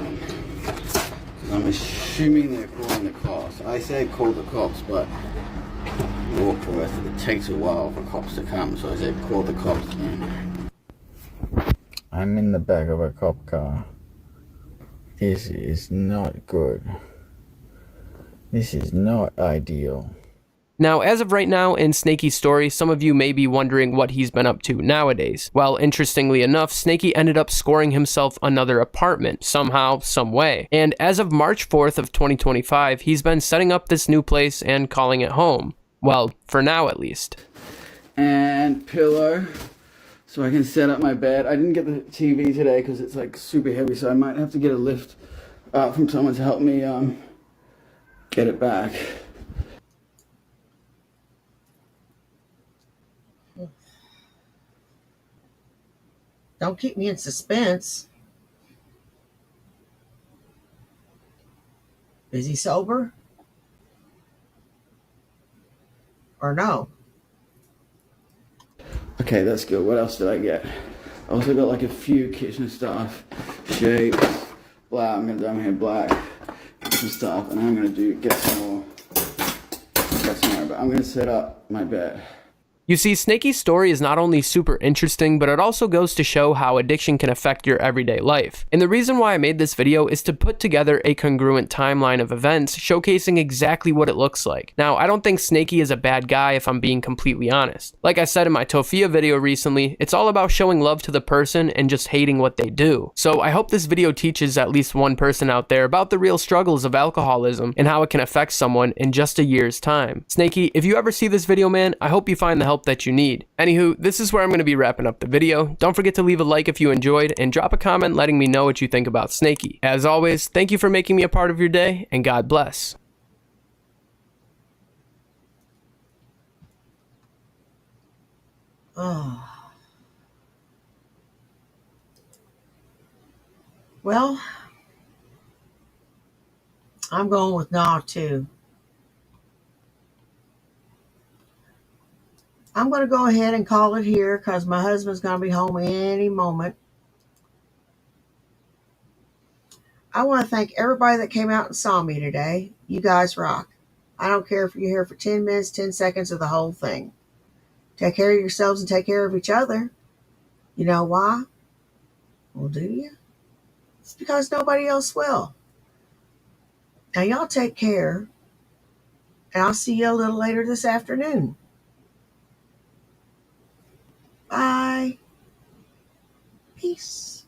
I'm assuming they're calling the cops. I said call the cops, but Warkworth, it takes a while for cops to come, so I said call the cops in. I'm in the back of a cop car. This is not good. This is not ideal. Now, as of right now in Snakey's story, some of you may be wondering what he's been up to nowadays. Well, interestingly enough, Snakey ended up scoring himself another apartment, somehow, some way. And as of March 4th of 2025, he's been setting up this new place and calling it home. Well, for now at least. And pillow, so I can set up my bed. I didn't get the TV today because it's like super heavy, so I might have to get a lift from someone to help me get it back. Don't keep me in suspense. Is he sober? Or no? Okay, that's good. What else did I get? I also got like a few kitchen stuff, shapes, black. I'm gonna dye my hair black, kitchen stuff, and I'm gonna get some more. That's tomorrow, but I'm gonna set up my bed. You see, Snakey's story is not only super interesting, but it also goes to show how addiction can affect your everyday life. And the reason why I made this video is to put together a congruent timeline of events showcasing exactly what it looks like. Now, I don't think Snakey is a bad guy if I'm being completely honest. Like I said in my Tofia video recently, it's all about showing love to the person and just hating what they do. So I hope this video teaches at least one person out there about the real struggles of alcoholism and how it can affect someone in just a year's time. Snakey, if you ever see this video, man, I hope you find the help that you need. Anywho, this is where I'm going to be wrapping up the video. Don't forget to leave a like if you enjoyed and drop a comment letting me know what you think about Snakey. As always, thank you for making me a part of your day, and God bless. Oh. Well, I'm going with nah too. I'm going to go ahead and call it here because my husband's going to be home any moment. I want to thank everybody that came out and saw me today. You guys rock. I don't care if you're here for 10 minutes, 10 seconds, or the whole thing. Take care of yourselves and take care of each other. You know why? Well, do you? It's because nobody else will. Now, y'all take care, and I'll see you a little later this afternoon. Bye. Peace.